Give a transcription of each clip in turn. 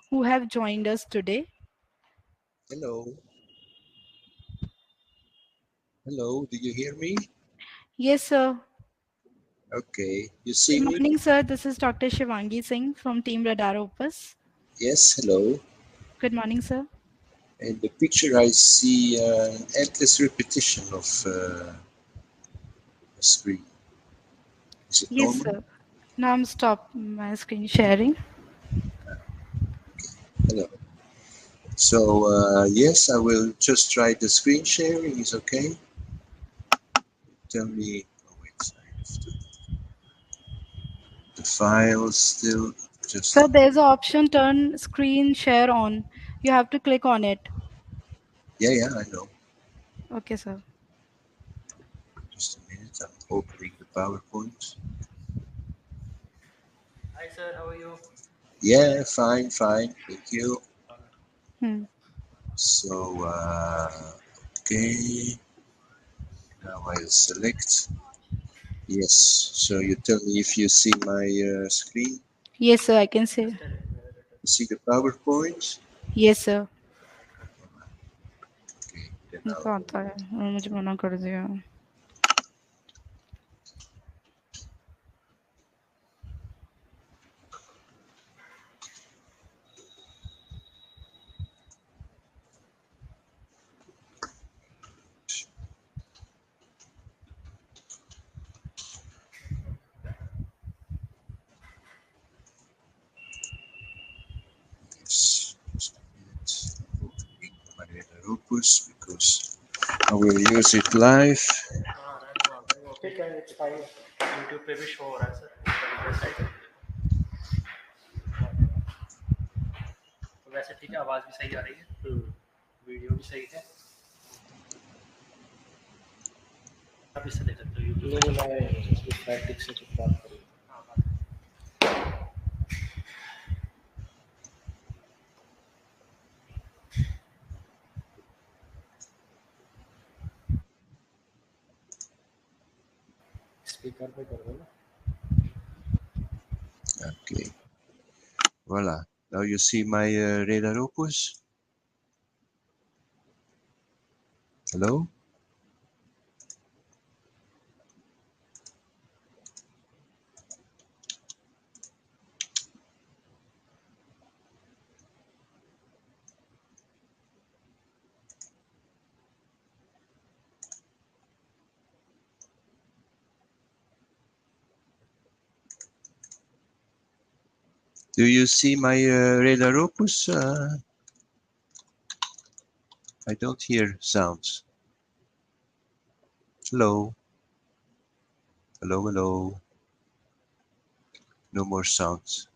who have joined us today. Hello. Hello, do you hear me? Yes, sir. Okay. You see Good me? morning, sir. This is Dr. Shivangi Singh from Team Radar Opus. Yes, hello. Good morning, sir. In the picture, I see an endless repetition of a screen. Is it Yes, normal? sir. Now I'm stop my screen sharing. Hello. So, yes, I will just try the screen sharing. Is okay? Tell me. Oh, wait, I have to. The file still just. Sir, there's an option turn screen share on. You have to click on it. Yeah, yeah, I know. Okay, sir. Just a minute. I'm opening the PowerPoint. Hi sir, how are you? Yeah, fine, fine. Thank you. Hmm. So, okay. Now I'll select. Yes. So you tell me if you see my screen. Yes, sir. I can say. Just tell me where it You see the PowerPoint. Yes, sir. Okay. Then उनको I'll. आता है मुझे मना कर दिया. Yes. Just a minute. Opening my Opus because I will use it live. है. हाँ रहने दो आप वो ठीक है इट्स फाइन यूट्यूब पे भी शो हो रहा है सर रिक्वेस्ट आई तो वैसे ठीक है आवाज़ भी सही आ रही है वीडियो भी सही है आप इससे देख सकते हो यूट्यूब नहीं मैं इसमें प्रैक्टिस से कुछ बात करूँ हाँ बात स्पीकर पे कर दो ना Okay. Voila. Now you see my Radar Opus. Hello. Do you see my Radar Opus? I don't hear sounds. Hello. Hello. Hello. No more sounds.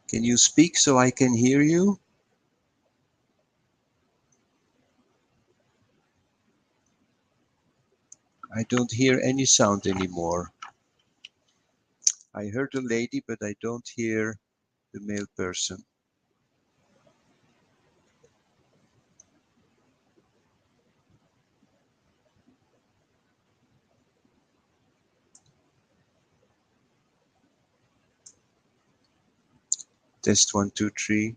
Can you speak so I can hear you? I don't hear any sound anymore. I heard a lady, but I don't hear the male person. Test 1, 2, 3.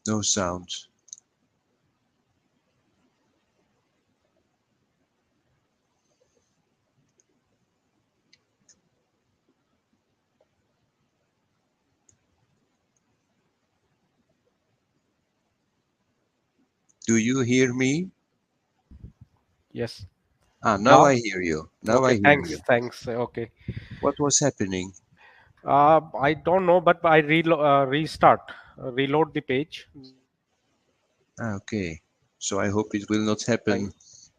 No sound. Do you hear me? Yes. Ah, now Now? I hear you. Now Okay, I hear thanks. you. Thanks. Okay. What was happening? I don't know, but I reload the page. Ah, okay. So I hope it will not happen Fine.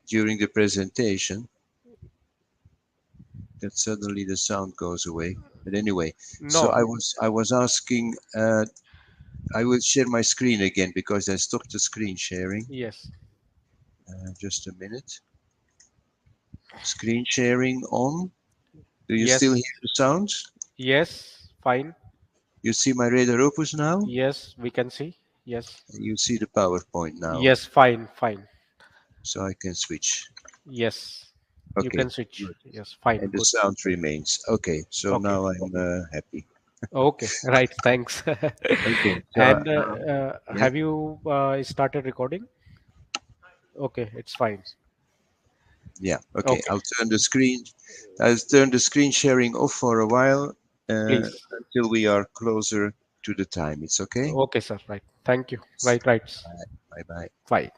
during the presentation that suddenly the sound goes away. But anyway, so No. I was asking. I will share my screen again because I stopped the screen sharing. Yes. Just a minute. Screen sharing on. Do you still Yes. hear the sound? Yes. Fine. You see my radar opus now? Yes, we can see. Yes. You see the PowerPoint now. Yes. Fine. Fine. So I can switch. Yes. You Okay, can switch. good. Yes. Fine. And the Good. sound remains. Okay, so Okay. now I'm happy. Okay. Right. Thanks. Okay, so And yeah, have you started recording? Okay. It's fine. yeah. Okay, Okay. I'll turn the screen sharing off for a while Please. until we are closer to the time. It's okay? Okay, sir. Right. Thank you. Right. Right. Bye bye. Fine.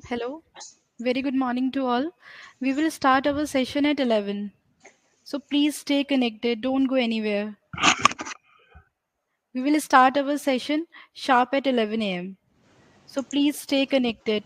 Hello. Very good morning to all. We will start our session at 11. So please stay connected. Don't go anywhere. We will start our session sharp at 11 a.m. So please stay connected.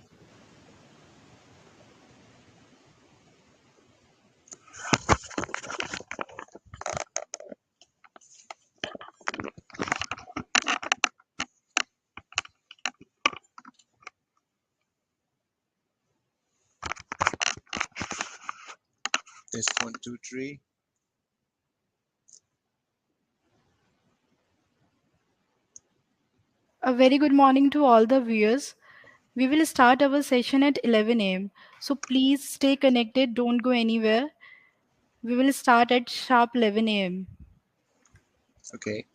Test one, two, three. A very good morning to all the viewers. We will start our session at 11 a.m. So please stay connected. Don't go anywhere. We will start at sharp 11 a.m. Okay.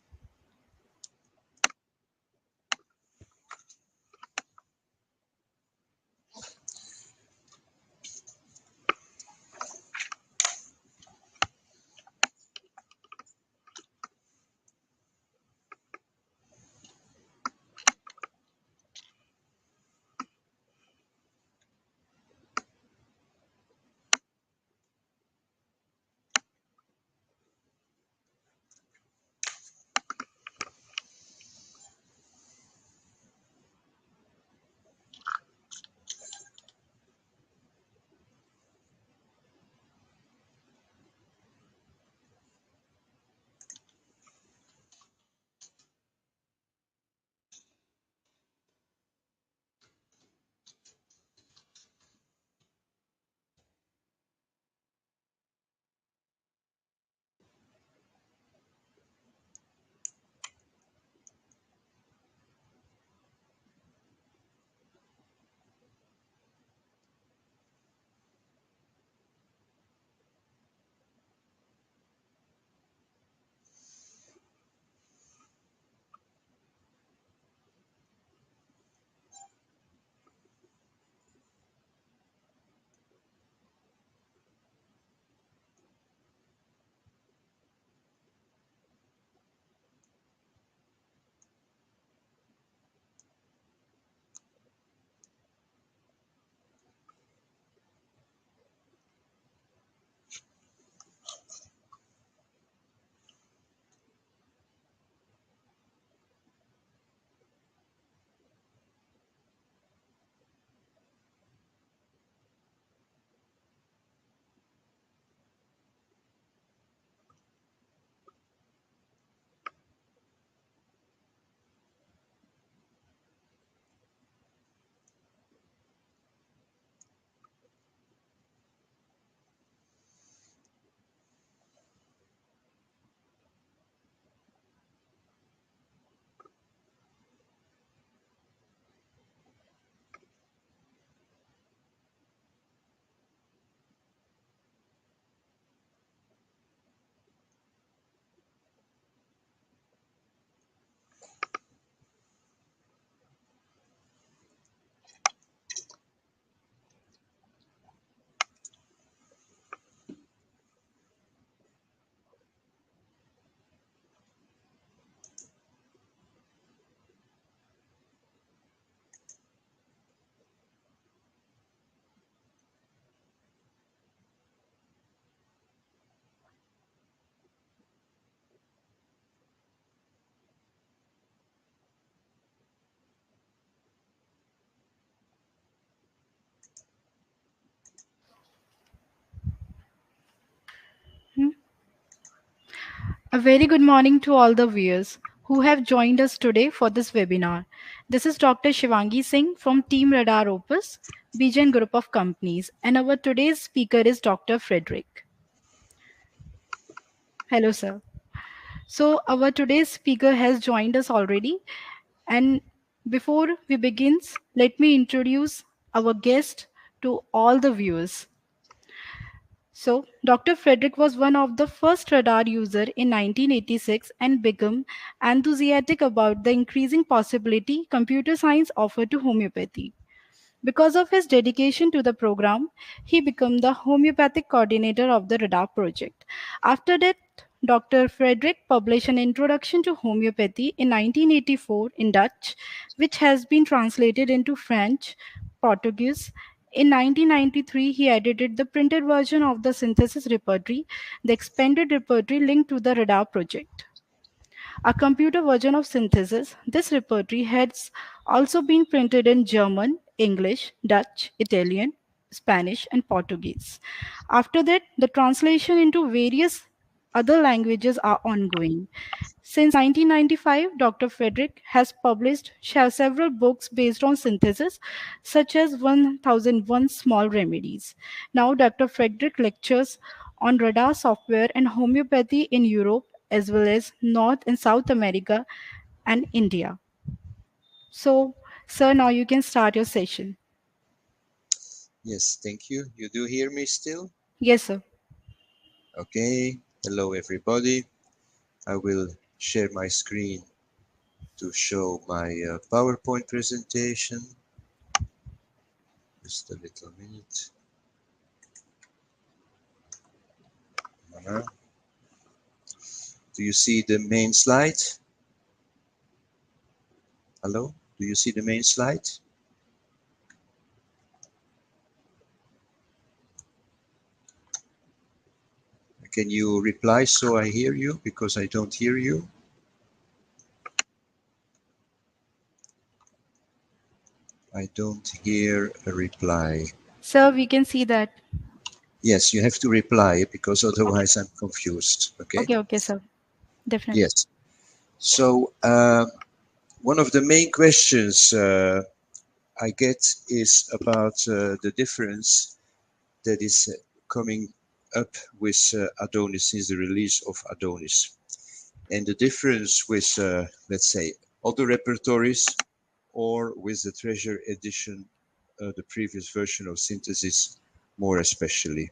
Hmm? A very good morning to all the viewers who have joined us today for this webinar. This is Dr. Shivangi Singh from Team Radar Opus, Bijan Group of Companies, and our today's speaker is Dr. Frederik. Hello, sir. So, our today's speaker has joined us already, and before we begins, let me introduce our guest to all the viewers. So, Dr. Frederick was one of the first radar user in 1986 and became enthusiastic about the increasing possibility computer science offered to homeopathy. Because of his dedication to the program, he became the Homeopathic Coordinator of the radar project. After that, Dr. Frederick published an introduction to homeopathy in 1984 in Dutch, which has been translated into French, Portuguese. In 1993, he edited the printed version of the Synthesis Repertory, the expanded repertory linked to the Radar project. A computer version of Synthesis, this repertory has also been printed in German, English, Dutch, Italian, Spanish, and Portuguese. After that, the translation into various other languages are ongoing. Since 1995, Dr. Frederik has published several books based on synthesis, such as 1001 Small Remedies. Now, Dr. Frederik lectures on radar software and homeopathy in Europe, as well as North and South America and India. So, sir, now you can start your session. Yes, thank you. You do hear me still? Yes, sir. Okay. Hello, everybody. I will share my screen to show my PowerPoint presentation. Just a little minute. Do you see the main slide? Hello? Do you see the main slide? Can you reply so I hear you? Because I don't hear you. I don't hear a reply. Sir, we can see that. Yes, you have to reply because Okay, otherwise I'm confused. Okay? okay, sir. Definitely. Yes. So one of the main questions I get is about the difference that is coming up with Adonis since the release of Adonis. And the difference with, let's say, other repertories or with the treasure edition, the previous version of Synthesis, more especially.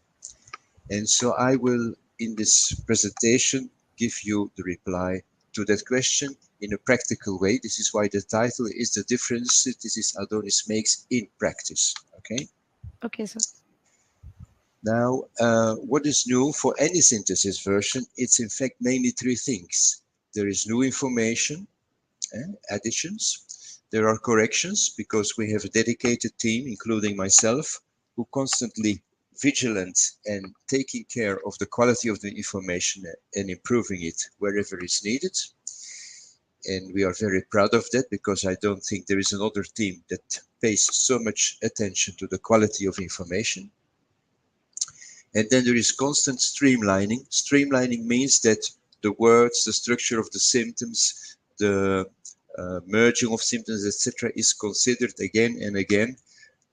And so I will, in this presentation, give you the reply to that question in a practical way. This is why the title is The Difference Synthesis Adonis Makes in Practice. Okay? Okay, sir. Now, what is new for any synthesis version? It's in fact mainly three things. There is new information, additions. There are corrections because we have a dedicated team, including myself, who constantly vigilant and taking care of the quality of the information and improving it wherever it's needed. And we are very proud of that because I don't think there is another team that pays so much attention to the quality of information. And then there is constant streamlining. Streamlining means that the words, the structure of the symptoms, the merging of symptoms, etc., is considered again and again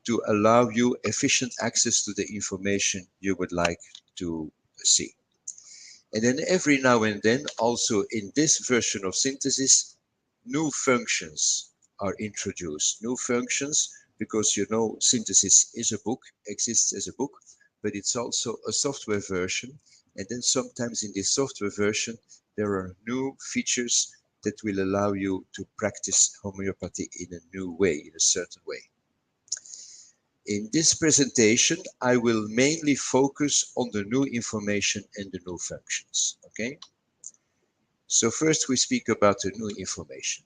to allow you efficient access to the information you would like to see. And then every now and then, also in this version of Synthesis, new functions are introduced. New functions, because you know Synthesis is a book, exists as a book, but it's also a software version. And then sometimes in this software version, there are new features that will allow you to practice homeopathy in a new way, in a certain way. In this presentation, I will mainly focus on the new information and the new functions, okay? So first we speak about the new information.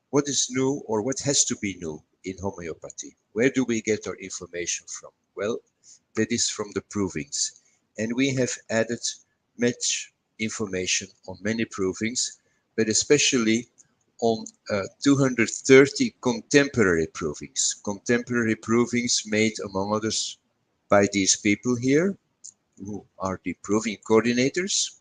What is new or what has to be new in homeopathy? Where do we get our information from? Well, that is from the provings. And we have added much information on many provings, but especially on 230 contemporary provings. Contemporary provings made, among others, by these people here, who are the proving coordinators.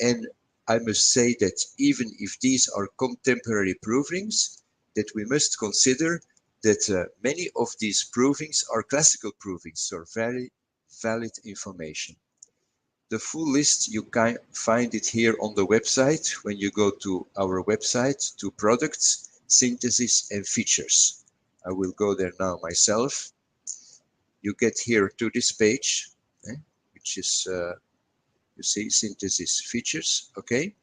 And I must say that even if these are contemporary provings, that we must consider that many of these provings are classical provings, so very valid information. The full list, you can find it here on the website when you go to our website, to products, synthesis and features. I will go there now myself. You get here to this page, which is, you see, synthesis features, okay?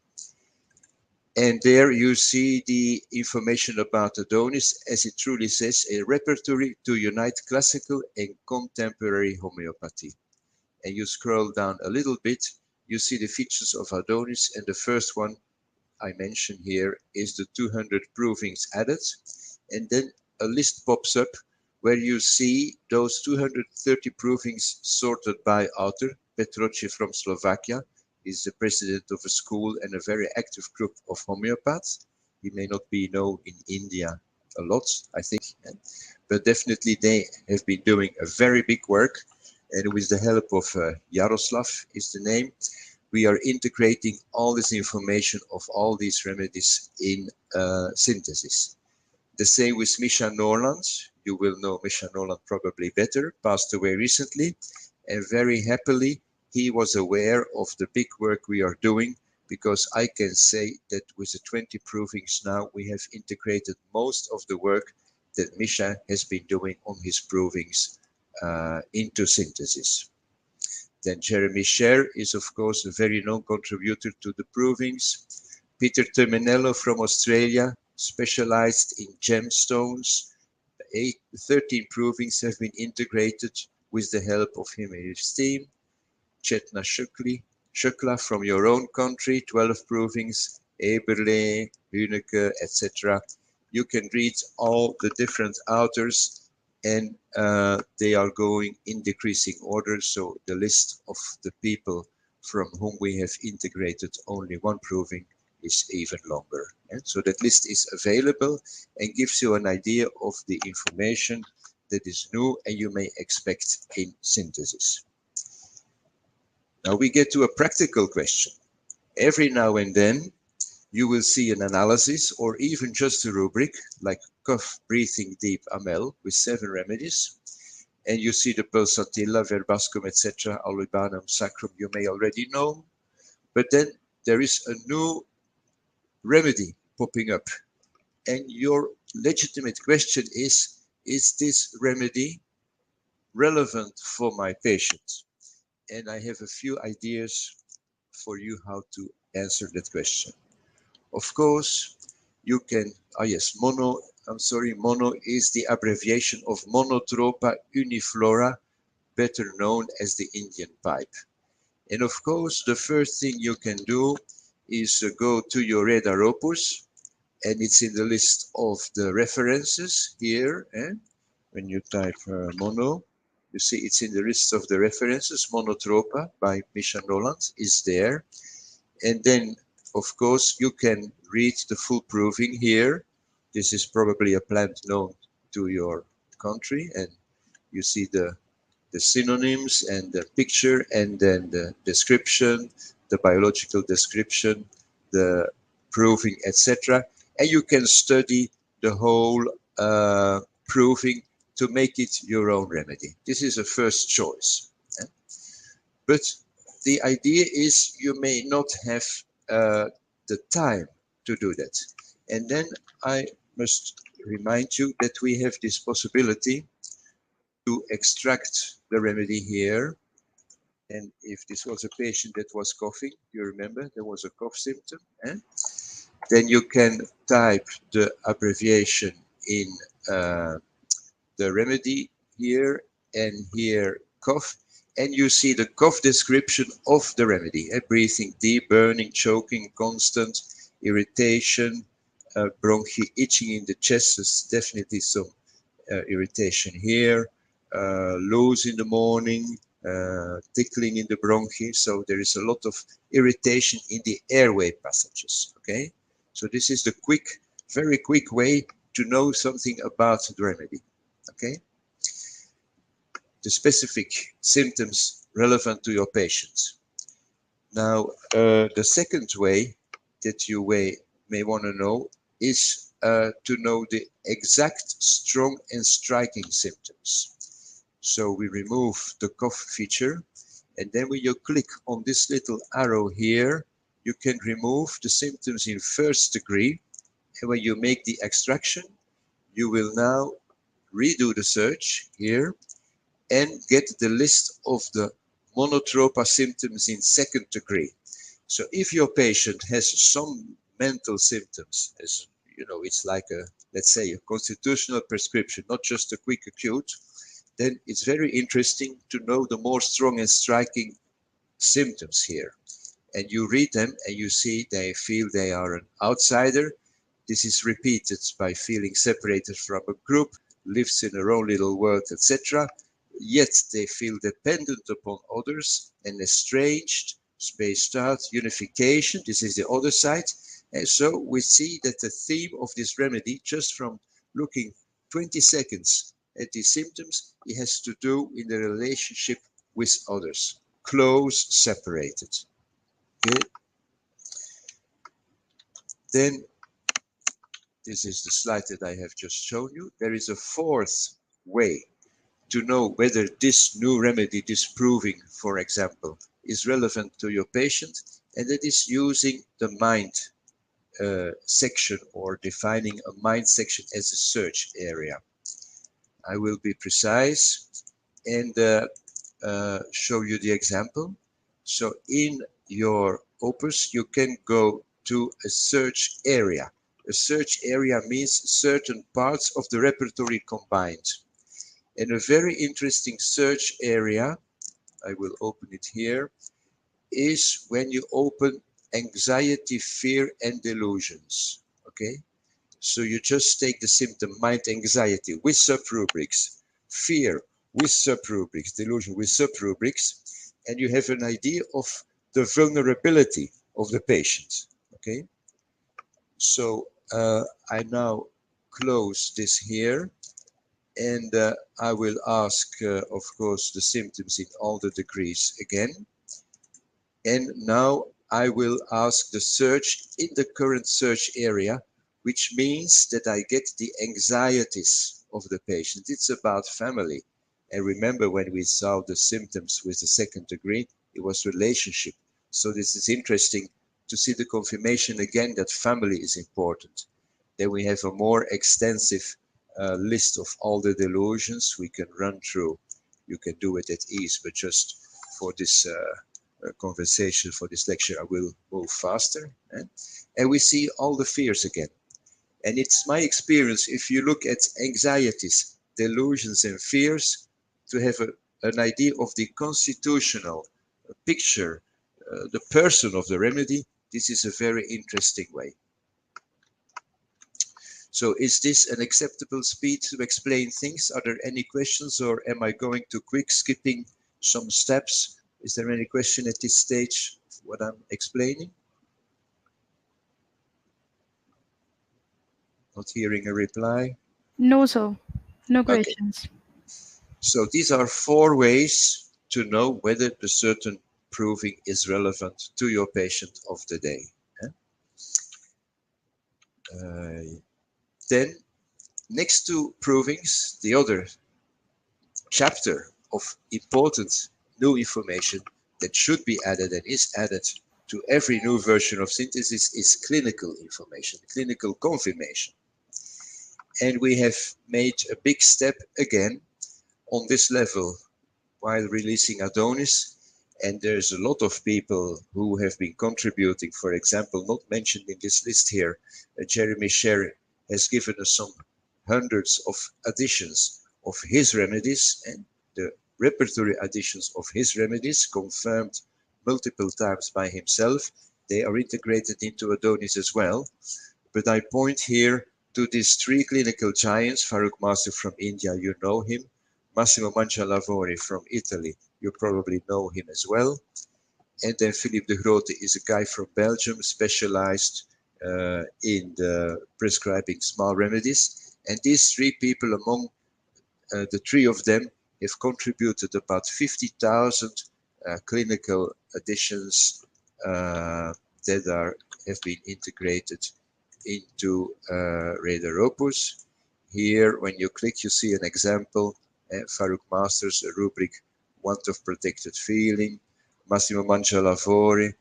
And there you see the information about Adonis, as it truly says, a repertory to unite classical and contemporary homeopathy. And you scroll down a little bit, you see the features of Adonis, and the first one I mention here is the 200 provings added. And then a list pops up where you see those 230 provings sorted by author. Petroci from Slovakia is the president of a school and a very active group of homeopaths. He may not be known in India a lot, I think, but definitely they have been doing a very big work. And with the help of Jaroslav is the name, we are integrating all this information of all these remedies in synthesis. The same with Misha Norland. You will know Misha Norland probably better, passed away recently, and very happily he was aware of the big work we are doing, because I can say that with the 20 provings now, we have integrated most of the work that Misha has been doing on his provings into synthesis. Then Jeremy Sher is, of course, a very known contributor to the provings. Peter Terminello from Australia, specialized in gemstones. 13 provings have been integrated with the help of him and his team. Chetna Shukla from your own country, 12 provings. Eberle, Hüneke, etc. You can read all the different authors, and they are going in decreasing order. So the list of the people from whom we have integrated only one proving is even longer. And so that list is available and gives you an idea of the information that is new and you may expect in synthesis. Now we get to a practical question. Every now and then you will see an analysis or even just a rubric like cough, breathing deep, Amel with 7 remedies. And you see the pulsatilla, verbascum, etc., alubanum, sacrum, you may already know. But then there is a new remedy popping up. And your legitimate question is this remedy relevant for my patient? And I have a few ideas for you how to answer that question. Of course, you can, mono is the abbreviation of Monotropa uniflora, better known as the Indian pipe. And of course, the first thing you can do is go to your Reda Opus, and it's in the list of the references here. When you type mono, you see it's in the list of the references. Monotropa by Misha Noland is there. And then, of course, you can read the full proving here. This is probably a plant known to your country, and you see the synonyms and the picture, and then the description, the biological description, the proving, etc. And you can study the whole proving to make it your own remedy. This is a first choice. But the idea is you may not have the time to do that. And then I must remind you that we have this possibility to extract the remedy here. And if this was a patient that was coughing, you remember there was a cough symptom, then you can type the abbreviation in the remedy here, and here cough, and you see the cough description of the remedy. Breathing deep, burning, choking, constant, irritation, bronchi, itching in the chest. There's definitely some irritation here, loose in the morning, tickling in the bronchi. So there is a lot of irritation in the airway passages. Okay, so this is the quick, very quick way to know something about the remedy. Okay, the specific symptoms relevant to your patients. Now, the second way that you may want to know is to know the exact strong and striking symptoms. So we remove the cough feature, and then when you click on this little arrow here, you can remove the symptoms in first degree. And when you make the extraction, you will now redo the search here and get the list of the monotropa symptoms in second degree. So if your patient has some mental symptoms, as you know, it's like a, let's say, a constitutional prescription, not just a quick acute, then it's very interesting to know the more strong and striking symptoms here. And you read them and you see they feel they are an outsider. This is repeated by feeling separated from a group. lives in her own little world, etc. Yet they feel dependent upon others and estranged, spaced out, unification. This is the other side. And so we see that the theme of this remedy, just from looking 20 seconds at these symptoms, it has to do in the relationship with others, close, separated. Okay. Then, this is the slide that I have just shown you. There is a fourth way to know whether this new remedy, this proving, for example, is relevant to your patient, and that is using the mind section, or defining a mind section as a search area. I will be precise and show you the example. So in your opus, you can go to a search area. A search area means certain parts of the repertory combined. And a very interesting search area, I will open it here, is when you open anxiety, fear, and delusions. Okay? So you just take the symptom mind anxiety with subrubrics, fear with subrubrics, delusion with subrubrics, and you have an idea of the vulnerability of the patient. Okay? So I now close this here, and I will ask, of course, the symptoms in all the degrees again. And now I will ask the search in the current search area, which means that I get the anxieties of the patient. It's about family. And remember, when we saw the symptoms with the second degree, it was relationship. So this is interesting to see the confirmation again that family is important. Then we have a more extensive list of all the delusions we can run through. You can do it at ease, but just for this conversation, for this lecture, I will move faster. And we see all the fears again. And it's my experience, if you look at anxieties, delusions, and fears, to have an idea of the constitutional picture, the person of the remedy, this is a very interesting way. So is this an acceptable speed to explain things? Are there any questions, or am I going too quick, skipping some steps? Is there any question at this stage, what I'm explaining? Not hearing a reply. No, sir. No Okay. questions. So these are 4 ways to know whether the certain proving is relevant to your patient of the day. Then, next to provings, the other chapter of important new information that should be added and is added to every new version of synthesis is clinical information, clinical confirmation. And we have made a big step again on this level while releasing Adonis. And there's a lot of people who have been contributing. For example, not mentioned in this list here, Jeremy Sherry has given us some hundreds of additions of his remedies, and the repertory additions of his remedies, confirmed multiple times by himself. They are integrated into Adonis as well. But I point here to these 3 clinical giants. Farooq Master from India, you know him. Massimo Mangialavori from Italy, you probably know him as well. And then Philippe de Grote is a guy from Belgium, specialized in prescribing small remedies. And these 3 people, among the 3 of them, have contributed about 50,000 clinical additions that have been integrated into Radar Opus. Here, when you click, you see an example. Farooq Masters, a rubric, want of protected feeling. Massimo Mangialavori,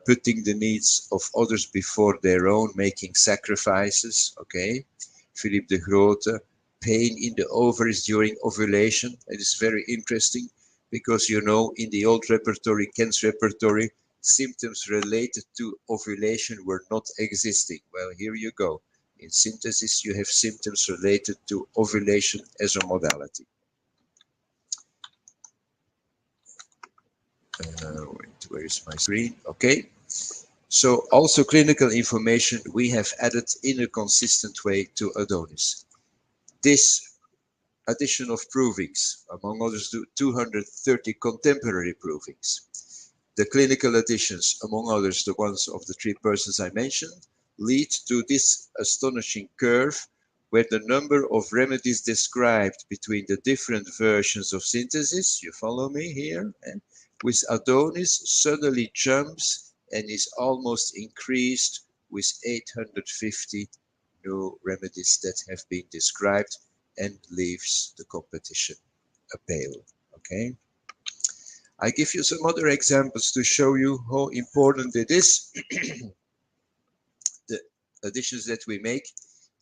putting the needs of others before their own, making sacrifices. Okay. Philippe de Grote, pain in the ovaries during ovulation. It is very interesting because, you know, in the old repertory, Ken's repertory, symptoms related to ovulation were not existing. Well, here you go. In synthesis, you have symptoms related to ovulation as a modality. Where is my screen? Okay. So also clinical information we have added in a consistent way to Adonis. This addition of provings, among others 230 contemporary provings. The clinical additions, among others the ones of the 3 persons I mentioned, lead to this astonishing curve where the number of remedies described between the different versions of synthesis, you follow me here, with Adonis suddenly jumps and is almost increased with 850 new remedies that have been described, and leaves the competition a pale. Okay, I give you some other examples to show you how important it is, the additions that we make,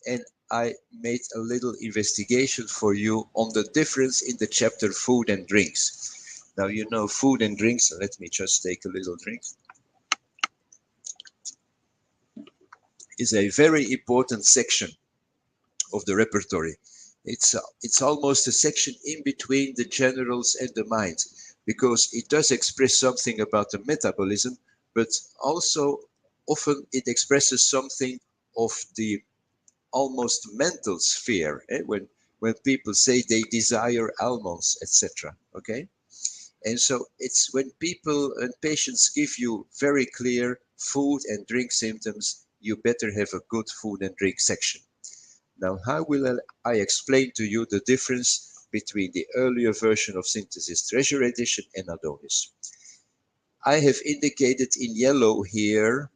and I made a little investigation for you on the difference in the chapter food and drinks. Now you know food and drinks, let me just take a little drink, is a very important section of the repertory. It's almost a section in between the generals and the mind, because it does express something about the metabolism, but also often it expresses something of the almost mental sphere, when people say they desire almonds, etc. Okay, and so it's when people and patients give you very clear food and drink symptoms, you better have a good food and drink section. Now, how will I explain to you the difference between the earlier version of Synthesis Treasure Edition and Adonis? I have indicated in yellow here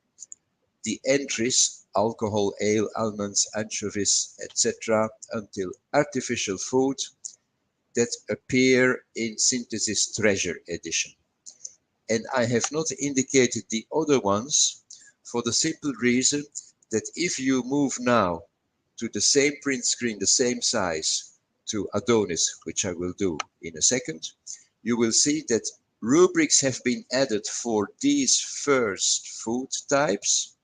the entries: alcohol, ale, almonds, anchovies, etc., until artificial food, that appear in Synthesis Treasure Edition. And I have not indicated the other ones for the simple reason that if you move now to the same print screen, the same size, to Adonis, which I will do in a second, you will see that rubrics have been added for these first food types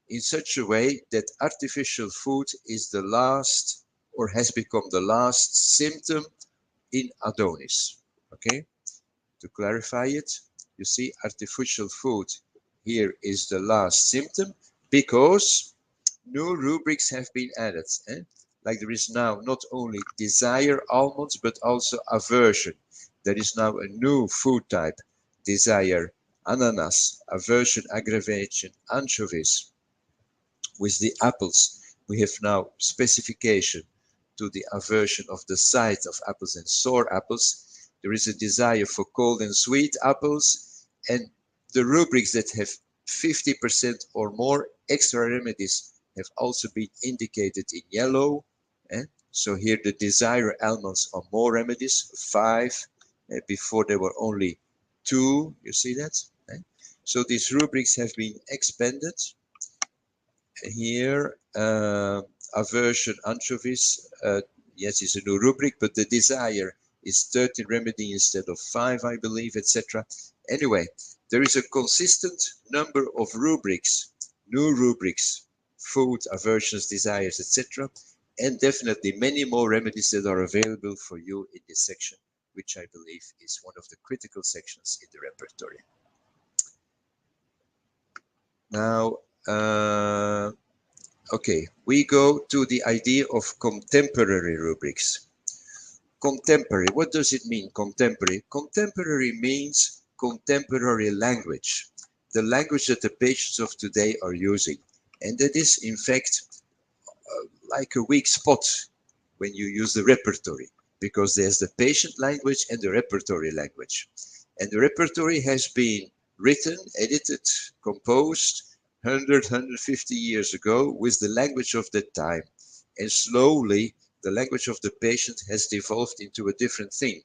in such a way that artificial food is the last, or has become the last symptom in Adonis. Okay, to clarify it, you see artificial food here is the last symptom because new rubrics have been added. Like there is now not only desire almonds, but also aversion. There is now a new food type: desire ananas, aversion, aggravation, anchovies. With the apples, we have now specification to the aversion of the sight of apples and sour apples. There is a desire for cold and sweet apples, and the rubrics that have 50% or more extra remedies have also been indicated in yellow. So here the desire almonds are more remedies, 5. Before there were only 2, you see that? So these rubrics have been expanded. Here, aversion, anchovies, yes, is a new rubric, but the desire is 13 remedy instead of 5, I believe, etc. Anyway, there is a consistent number of rubrics, new rubrics, food, aversions, desires, etc. And definitely many more remedies that are available for you in this section, which I believe is one of the critical sections in the repertory. Now, okay, we go to the idea of contemporary rubrics. Contemporary, what does it mean, contemporary? Contemporary means contemporary language, the language that the patients of today are using. And that is, in fact, like a weak spot when you use the repertory, because there's the patient language and the repertory language. And the repertory has been written, edited, composed 100, 150 years ago with the language of that time. And slowly, the language of the patient has devolved into a different thing.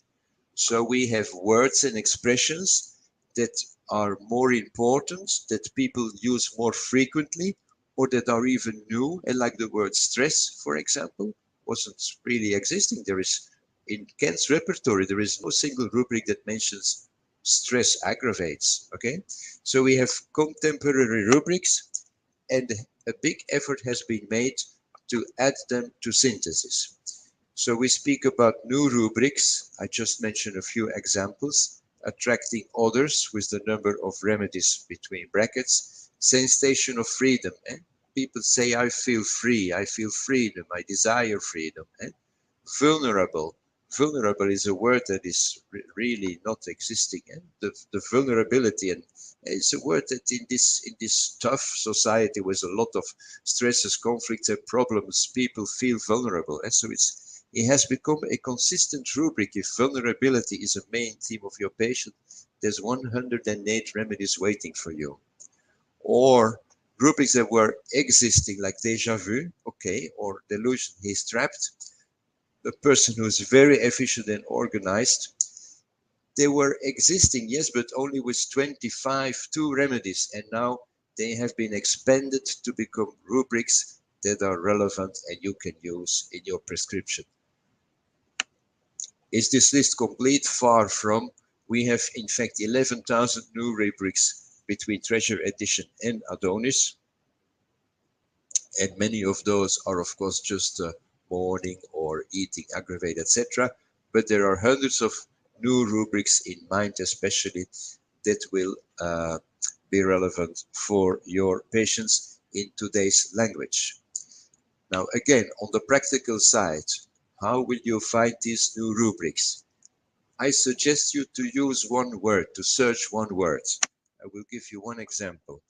So we have words and expressions that are more important, that people use more frequently, or that are even new. And like the word stress, for example, wasn't really existing. There is, in Kent's repertory, there is no single rubric that mentions stress aggravates. Okay, so we have contemporary rubrics, and a big effort has been made to add them to synthesis. So we speak about new rubrics. I just mentioned a few examples: attracting others with the number of remedies between brackets, sensation of freedom. People say, I feel free, I feel freedom, I desire freedom. vulnerable. Vulnerable is a word that is really not existing, and the vulnerability, and it's a word that in this tough society with a lot of stresses, conflicts, and problems, people feel vulnerable, and so it has become a consistent rubric. If vulnerability is a main theme of your patient, there's 108 remedies waiting for you. Or rubrics that were existing, like déjà vu, okay, or delusion, he's trapped. The person who's very efficient and organized, they were existing, yes, but only with 2 remedies, and now they have been expanded to become rubrics that are relevant and you can use in your prescription. Is this list complete? Far from. We have in fact 11,000 new rubrics between Treasure Edition and Adonis, and many of those are of course just morning or eating aggravate, etc. But there are hundreds of new rubrics in mind, especially that will be relevant for your patients in today's language. Now again, on the practical side, how will you find these new rubrics? I suggest you to use one word, to search one word. I will give you one example.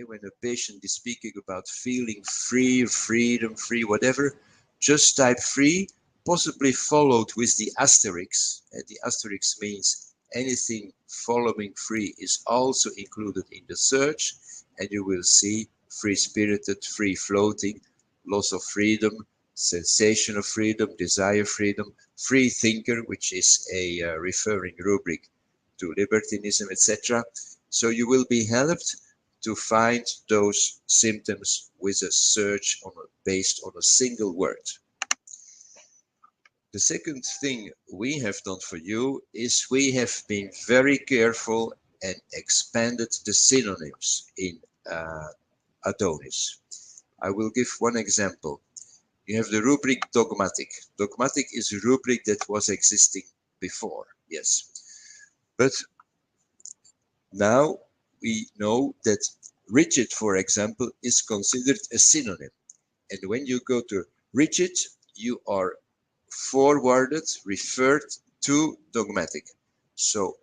When a patient is speaking about feeling free, freedom, free, whatever, just type free, possibly followed with the asterisk. And the asterisk means anything following free is also included in the search, and you will see free-spirited, free-floating, loss of freedom, sensation of freedom, desire freedom, free thinker, which is a referring rubric to libertinism, etc. So you will be helped to find those symptoms with a search based on a single word. The second thing we have done for you is we have been very careful and expanded the synonyms in Adonis. I will give one example. You have the rubric dogmatic. Dogmatic is a rubric that was existing before, yes. But now we know that rigid, for example, is considered a synonym. And when you go to rigid, you are forwarded, referred to dogmatic. So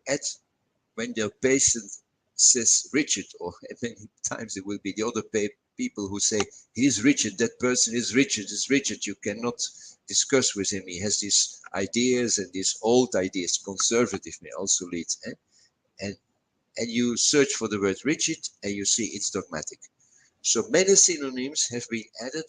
when the patient says rigid, or many times it will be the other people who say he's rigid, that person is rigid, you cannot discuss with him, he has these ideas, and these old ideas, conservative may also lead, and you search for the word rigid and you see it's dogmatic. So many synonyms have been added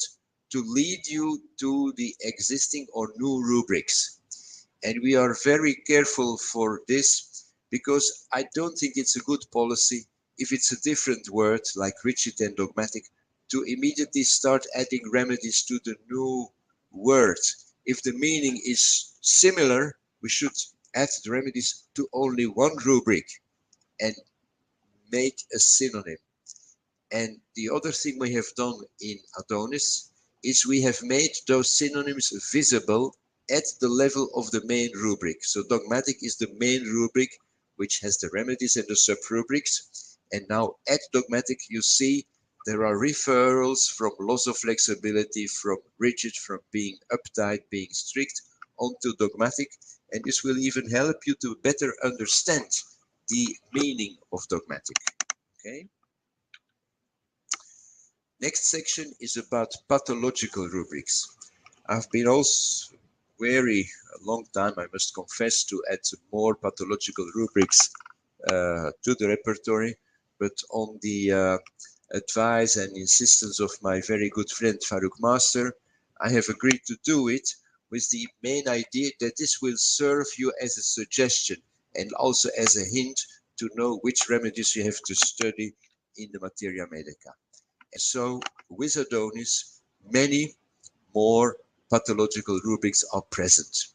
to lead you to the existing or new rubrics, and we are very careful for this, because I don't think it's a good policy, if it's a different word like rigid and dogmatic, to immediately start adding remedies to the new word. If the meaning is similar, we should add the remedies to only one rubric and make a synonym. And the other thing we have done in Adonis is we have made those synonyms visible at the level of the main rubric. So dogmatic is the main rubric, which has the remedies and the sub-rubrics. And now at dogmatic, you see there are referrals from loss of flexibility, from rigid, from being uptight, being strict, onto dogmatic. And this will even help you to better understand the meaning of dogmatic. Okay. Next section is about pathological rubrics. I've been also very a long time, I must confess, to add more pathological rubrics to the repertory, but on the advice and insistence of my very good friend Faruk Master, I have agreed to do it with the main idea that this will serve you as a suggestion and also as a hint to know which remedies you have to study in the Materia Medica. And so with Adonis, many more pathological rubrics are present,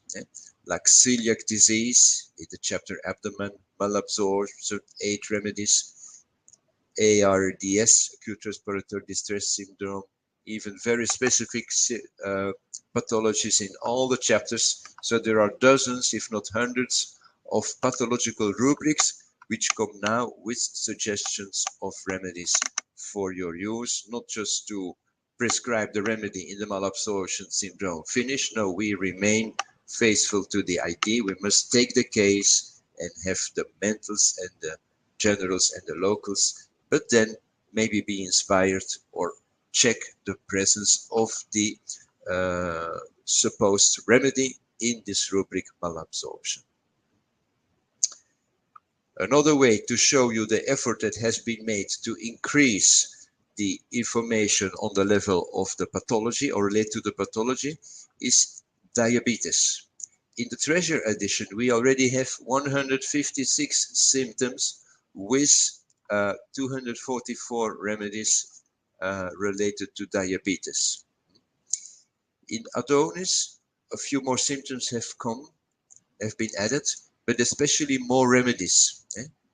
like celiac disease in the chapter abdomen, malabsorption, 8 remedies, ARDS, acute respiratory distress syndrome, even very specific pathologies in all the chapters. So there are dozens, if not hundreds, of pathological rubrics which come now with suggestions of remedies for your use, not just to prescribe the remedy in the malabsorption syndrome. Finish? No, we remain faithful to the idea. We must take the case and have the mentals and the generals and the locals, but then maybe be inspired or check the presence of the supposed remedy in this rubric malabsorption. Another way to show you the effort that has been made to increase the information on the level of the pathology or related to the pathology is diabetes. In the treasure edition, we already have 156 symptoms with 244 remedies related to diabetes. In Adonis, a few more symptoms have been added, but especially more remedies.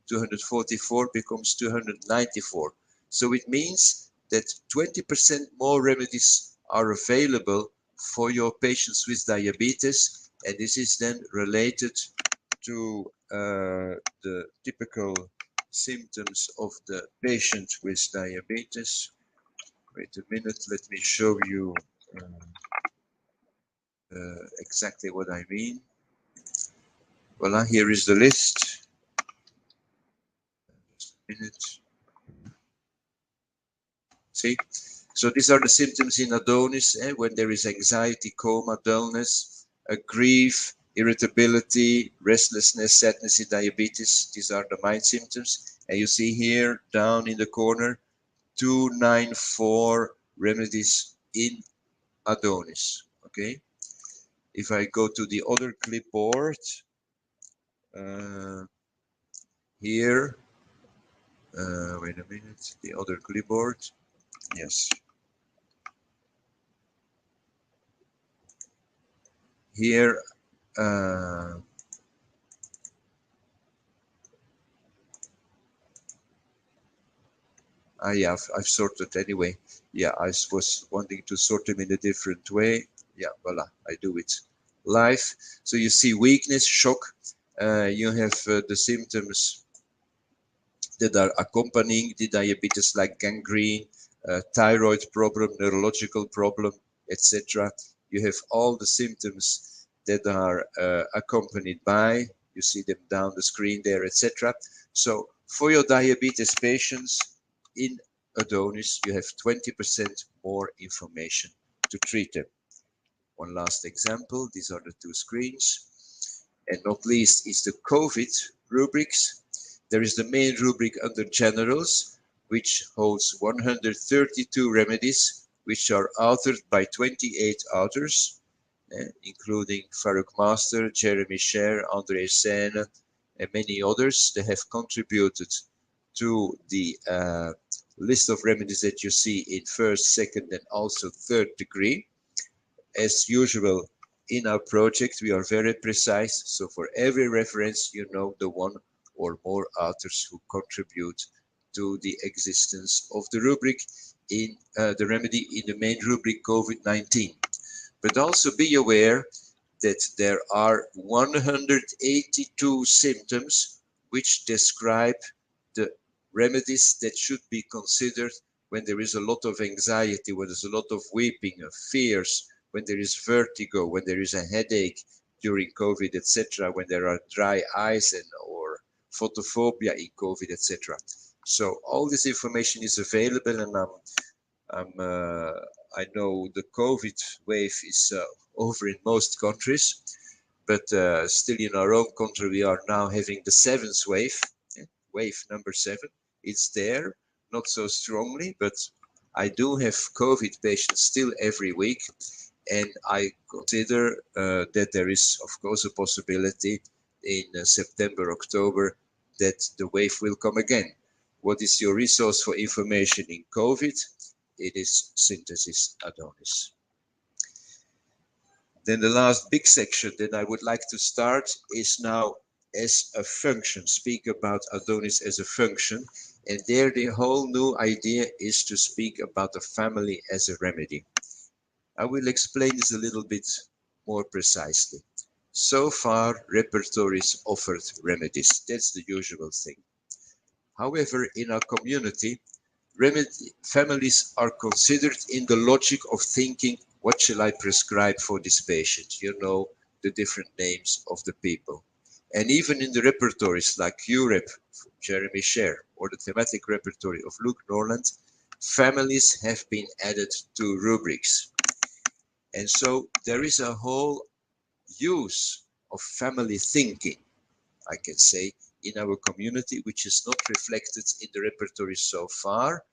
244 becomes 294. So it means that 20% more remedies are available for your patients with diabetes, and this is then related to the typical symptoms of the patient with diabetes. Wait a minute, let me show you exactly what I mean. Voila, here is the list. Just a minute. See? So these are the symptoms in Adonis when there is anxiety, coma, dullness, grief, irritability, restlessness, sadness, diabetes. These are the mind symptoms. And you see here down in the corner 294 remedies in Adonis. Okay. If I go to the other clipboard, here, wait a minute, the other clipboard, yes. Here, yeah, I've sorted anyway. Yeah, I was wanting to sort them in a different way. Yeah, voila, I do it live. So you see weakness, shock. You have the symptoms that are accompanying the diabetes, like gangrene, thyroid problem, neurological problem, etc. You have all the symptoms that are accompanied by, you see them down the screen there, etc. So for your diabetes patients in Adonis, you have 20% more information to treat them. One last example, these are the two screens. And not least is the COVID rubrics. There is the main rubric under generals, which holds 132 remedies, which are authored by 28 authors, including Farouk Master, Jeremy Sher, André Seine, and many others. They have contributed to the list of remedies that you see in first, second, and also third degree. As usual, in our project, we are very precise. So for every reference, you know the one or more authors who contribute to the existence of the rubric in the remedy in the main rubric COVID-19. But also be aware that there are 182 symptoms which describe the remedies that should be considered when there is a lot of anxiety, when there's a lot of weeping, of fears, when there is vertigo, when there is a headache during COVID, etc., when there are dry eyes and or photophobia in COVID, etc. So all this information is available, and I know the COVID wave is over in most countries, but still in our own country we are now having the 7th wave, wave number 7. It's there, not so strongly, but I do have COVID patients still every week. And I consider that there is, of course, a possibility in September, October, that the wave will come again. What is your resource for information in COVID? It is Synthesis Adonis. Then the last big section that I would like to start is now as a function, speak about Adonis as a function. And there the whole new idea is to speak about the family as a remedy. I will explain this a little bit more precisely. So far, repertories offered remedies. That's the usual thing. However, in our community, remedy families are considered in the logic of thinking, what shall I prescribe for this patient? You know the different names of the people. And even in the repertories like UREP, Jeremy Sher, or the thematic repertory of Luke Norland, families have been added to rubrics. And so there is a whole use of family thinking, I can say, in our community, which is not reflected in the repertory so far,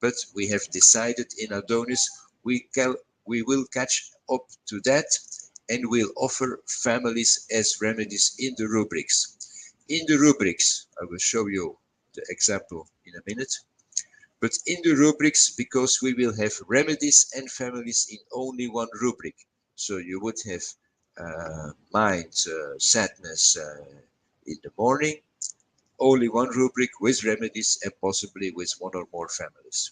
but we have decided in Adonis we will catch up to that and will offer families as remedies in the rubrics. In the rubrics, I will show you the example in a minute, but in the rubrics, because we will have remedies and families in only one rubric. So you would have mind, sadness in the morning, only one rubric with remedies and possibly with one or more families.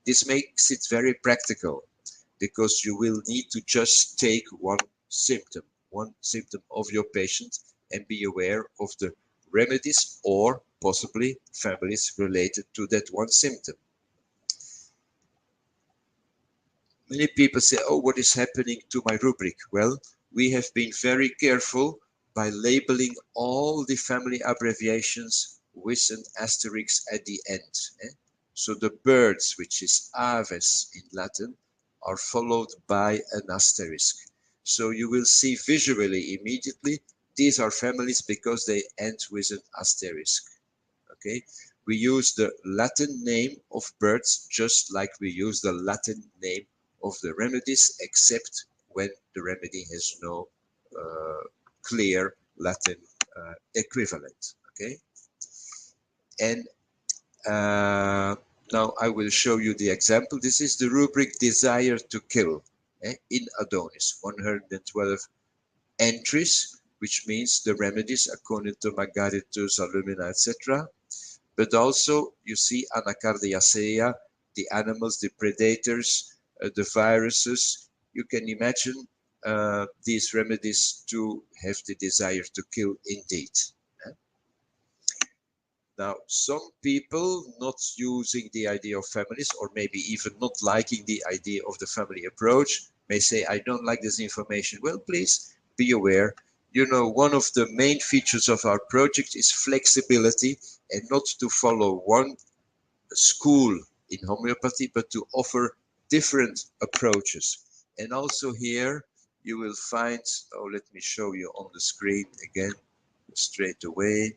This makes it very practical because you will need to just take one symptom of your patient and be aware of the remedies or possibly families related to that one symptom. Many people say, oh, what is happening to my rubric? Well, we have been very careful by labeling all the family abbreviations with an asterisk at the end. So the birds, which is aves in Latin, are followed by an asterisk. So you will see visually immediately, these are families because they end with an asterisk. Okay, we use the Latin name of birds just like we use the Latin name of the remedies, except when the remedy has no clear Latin equivalent. Okay, and now I will show you the example. This is the rubric Desire to Kill in Adonis, 112 entries, which means the remedies according to Margaritus, Alumina, etc. But also you see Anacardiacea, the animals, the predators, the viruses. You can imagine these remedies to have the desire to kill indeed. Now, some people not using the idea of families, or maybe even not liking the idea of the family approach, may say, I don't like this information. Well, please be aware. You know, one of the main features of our project is flexibility and not to follow one school in homeopathy, but to offer different approaches. And also here you will find, oh, let me show you on the screen again, straight away.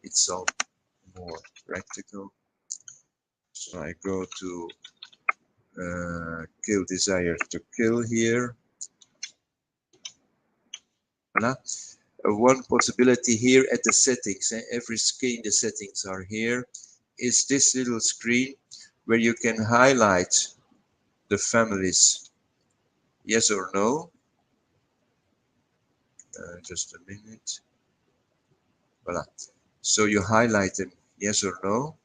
It's all more practical. So I go to kill desire to kill here. Voilà. One possibility here at the settings, every screen the settings are here, is this little screen where you can highlight the families, yes or no. Just a minute. Voilà. So you highlight them, yes or no.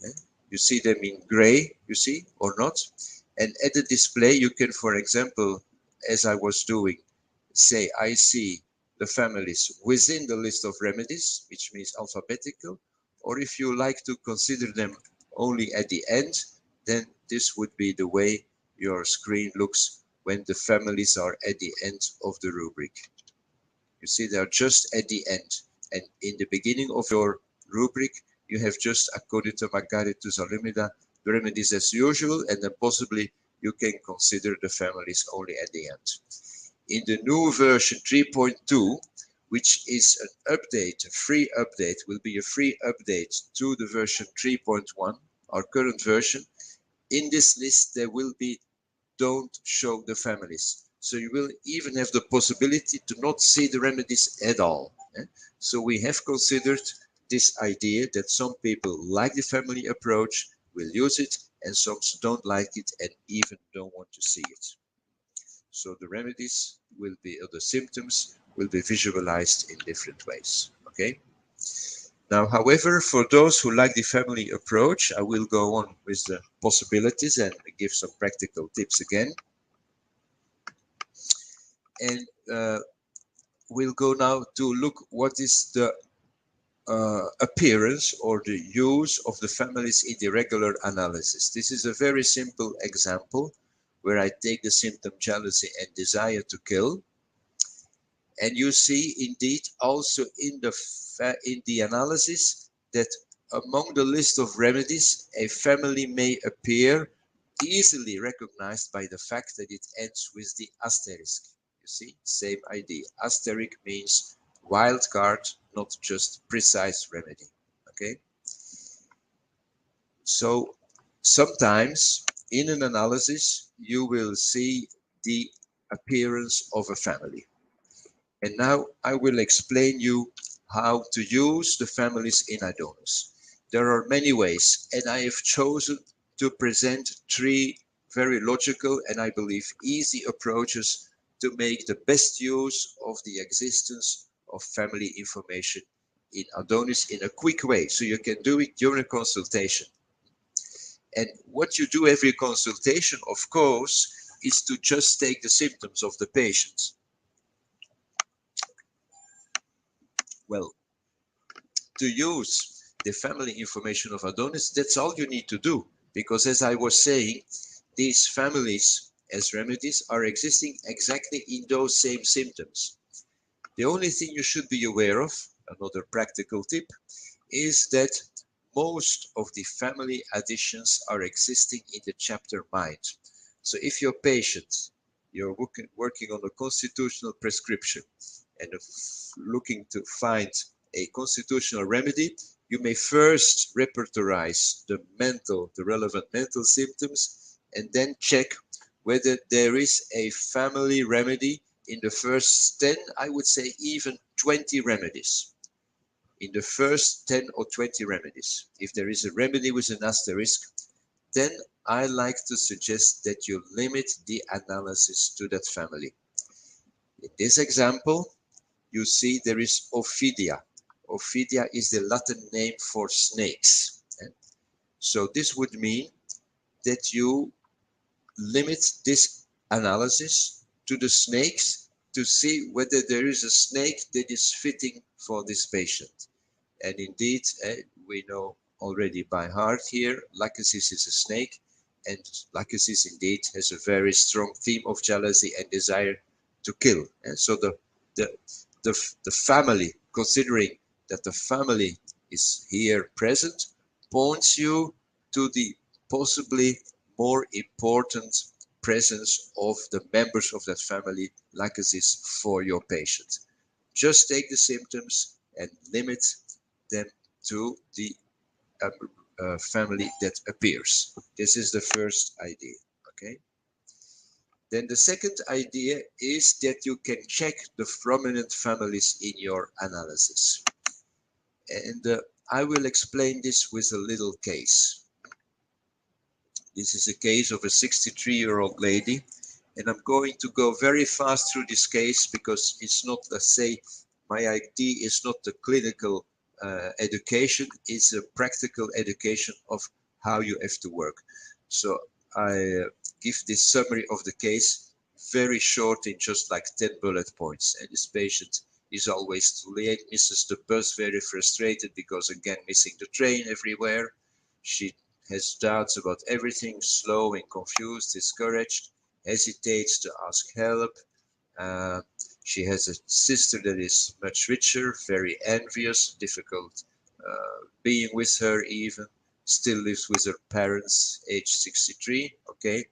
Yeah. You see them in gray, you see, or not. And at the display, you can, for example, as I was doing, say, I see the families within the list of remedies, which means alphabetical, or if you like to consider them only at the end, then this would be the way your screen looks when the families are at the end of the rubric. You see, they are just at the end. And in the beginning of your rubric, you have just, according to Margaritus Alumina, the remedies as usual, and then possibly you can consider the families only at the end. In the new version 3.2, which is an update, a free update, will be a free update to the version 3.1, our current version. In this list, there will be don't show the families. So you will even have the possibility to not see the remedies at all. So we have considered this idea that some people like the family approach, will use it, and some don't like it and even don't want to see it. So the remedies will be, or the symptoms will be visualized in different ways. Okay. Now, however, for those who like the family approach, I will go on with the possibilities and give some practical tips again. And we'll go now to look what is the appearance or the use of the families in the regular analysis. This is a very simple example where I take the symptom jealousy and desire to kill, and you see indeed also in the analysis that among the list of remedies a family may appear, easily recognized by the fact that it ends with the asterisk. You see, same idea. Asterisk means wild card, not just precise remedy. Okay, so sometimes in an analysis you will see the appearance of a family, and now I will explain you how to use the families in Adonis. There are many ways, and I have chosen to present three very logical and I believe easy approaches to make the best use of the existence of family information in Adonis in a quick way, so you can do it during a consultation. And what you do every consultation, of course, is to just take the symptoms of the patient. Well, to use the family information of Adonis, that's all you need to do. Because as I was saying, these families as remedies are existing exactly in those same symptoms. The only thing you should be aware of, another practical tip, is that most of the family additions are existing in the chapter mind. So if your patient, you're working on a constitutional prescription and looking to find a constitutional remedy, you may first repertorize the relevant mental symptoms, and then check whether there is a family remedy in the first 10, I would say even 20 remedies. In the first 10 or 20 remedies. If there is a remedy with an asterisk, then I like to suggest that you limit the analysis to that family. In this example, you see there is Ophidia. Ophidia is the Latin name for snakes. So this would mean that you limit this analysis to the snakes to see whether there is a snake that is fitting for this patient. And indeed, we know already by heart here, Lachesis is a snake, and Lachesis indeed has a very strong theme of jealousy and desire to kill. And so the family, considering that the family is here present, points you to the possibly more important presence of the members of that family, Lachesis, for your patient. Just take the symptoms and limit them to the family that appears. This is the first idea. Okay. Then the second idea is that you can check the prominent families in your analysis. And I will explain this with a little case. This is a case of a 63-year-old lady, and I'm going to go very fast through this case because it's not, let's say, my idea is not the clinical education, it's a practical education of how you have to work. So I give this summary of the case very short in just like 10 bullet points. And this patient is always too late, misses the bus, very frustrated because again missing the train everywhere. She has doubts about everything, slow and confused, discouraged, hesitates to ask help. She has a sister that is much richer, very envious, difficult being with her even, still lives with her parents, age 63, okay,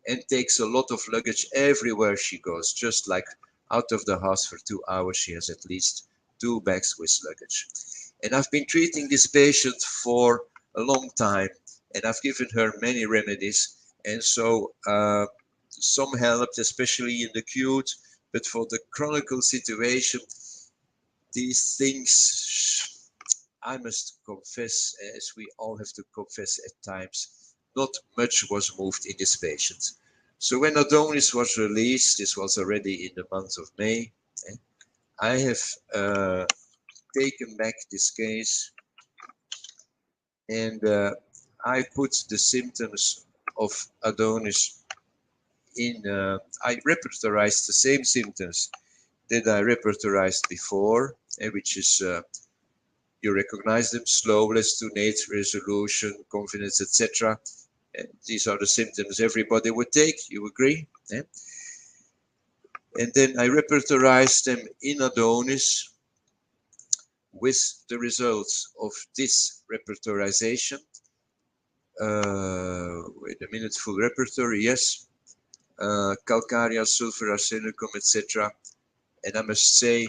and takes a lot of luggage everywhere she goes, just like out of the house for 2 hours, she has at least 2 bags with luggage. And I've been treating this patient for a long time, and I've given her many remedies, and so some helped, especially in the acute, but for the chronic situation, these things, I must confess, as we all have to confess at times, not much was moved in this patient. So when Adonis was released, this was already in the month of May, I have taken back this case, and I put the symptoms of Adonis in, I repertorized the same symptoms that I repertorized before, which is You recognize them: slowness, tunate, resolution, confidence, etc. These are the symptoms everybody would take, you agree? Yeah? And then I repertorized them in Adonis with the results of this repertorization. Wait a minute, full repertory, yes. Calcarea, sulfur, arsenicum, etc. And I must say,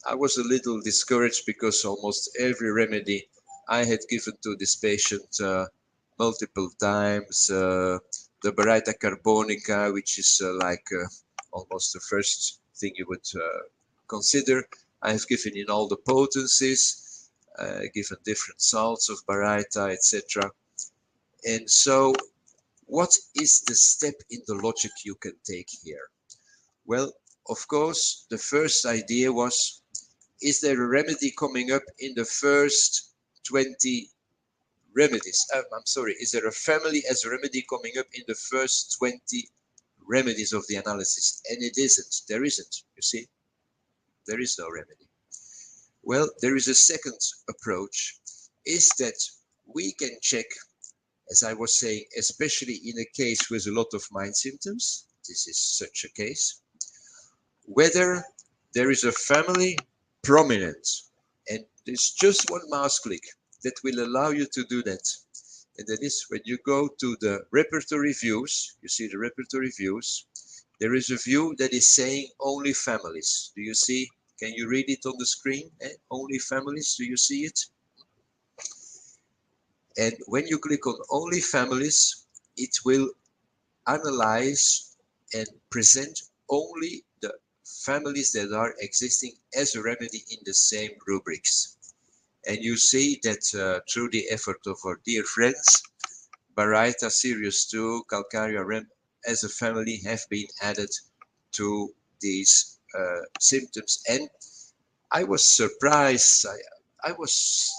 I was a little discouraged because almost every remedy I had given to this patient multiple times, the Baryta carbonica, which is almost the first thing you would consider, I have given in all the potencies, given different salts of Baryta, etc. And so, what is the step in the logic you can take here? Well, of course, the first idea was, is there a remedy coming up in the first 20 remedies? I'm sorry, is there a family as a remedy coming up in the first 20 remedies of the analysis? And it isn't. There isn't, you see. There is no remedy. Well, there is a second approach, is that we can check, as I was saying, especially in a case with a lot of mind symptoms, this is such a case, whether there is a family prominent. And there's just one mouse click that will allow you to do that. And that is when you go to the repertory views, you see the repertory views, there is a view that is saying only families. Do you see? Can you read it on the screen? Only families, do you see it? And when you click on only families, it will analyze and present only the families that are existing as a remedy in the same rubrics. And you see that through the effort of our dear friends, Baryta, Sirius 2, Calcarea, Rem as a family have been added to these symptoms. And I was surprised. I was,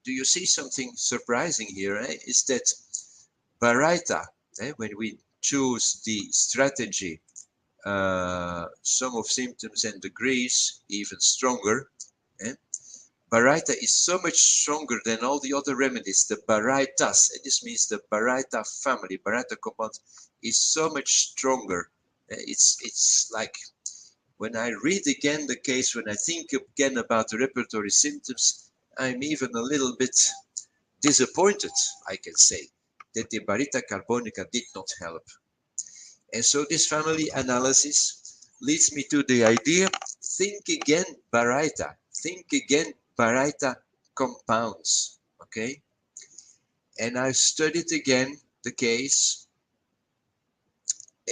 do you see something surprising here? Is that Baryta, when we choose the strategy, sum of symptoms and degrees, even stronger, Baryta is so much stronger than all the other remedies. The Barytas, and this means the Baryta family, Baryta compound, is so much stronger. It's like when I read again the case, when I think again about the repertory symptoms, I'm even a little bit disappointed, I can say, that the Baryta carbonica did not help. And so this family analysis leads me to the idea, think again Baryta, think again Baryta compounds, okay? And I studied again the case,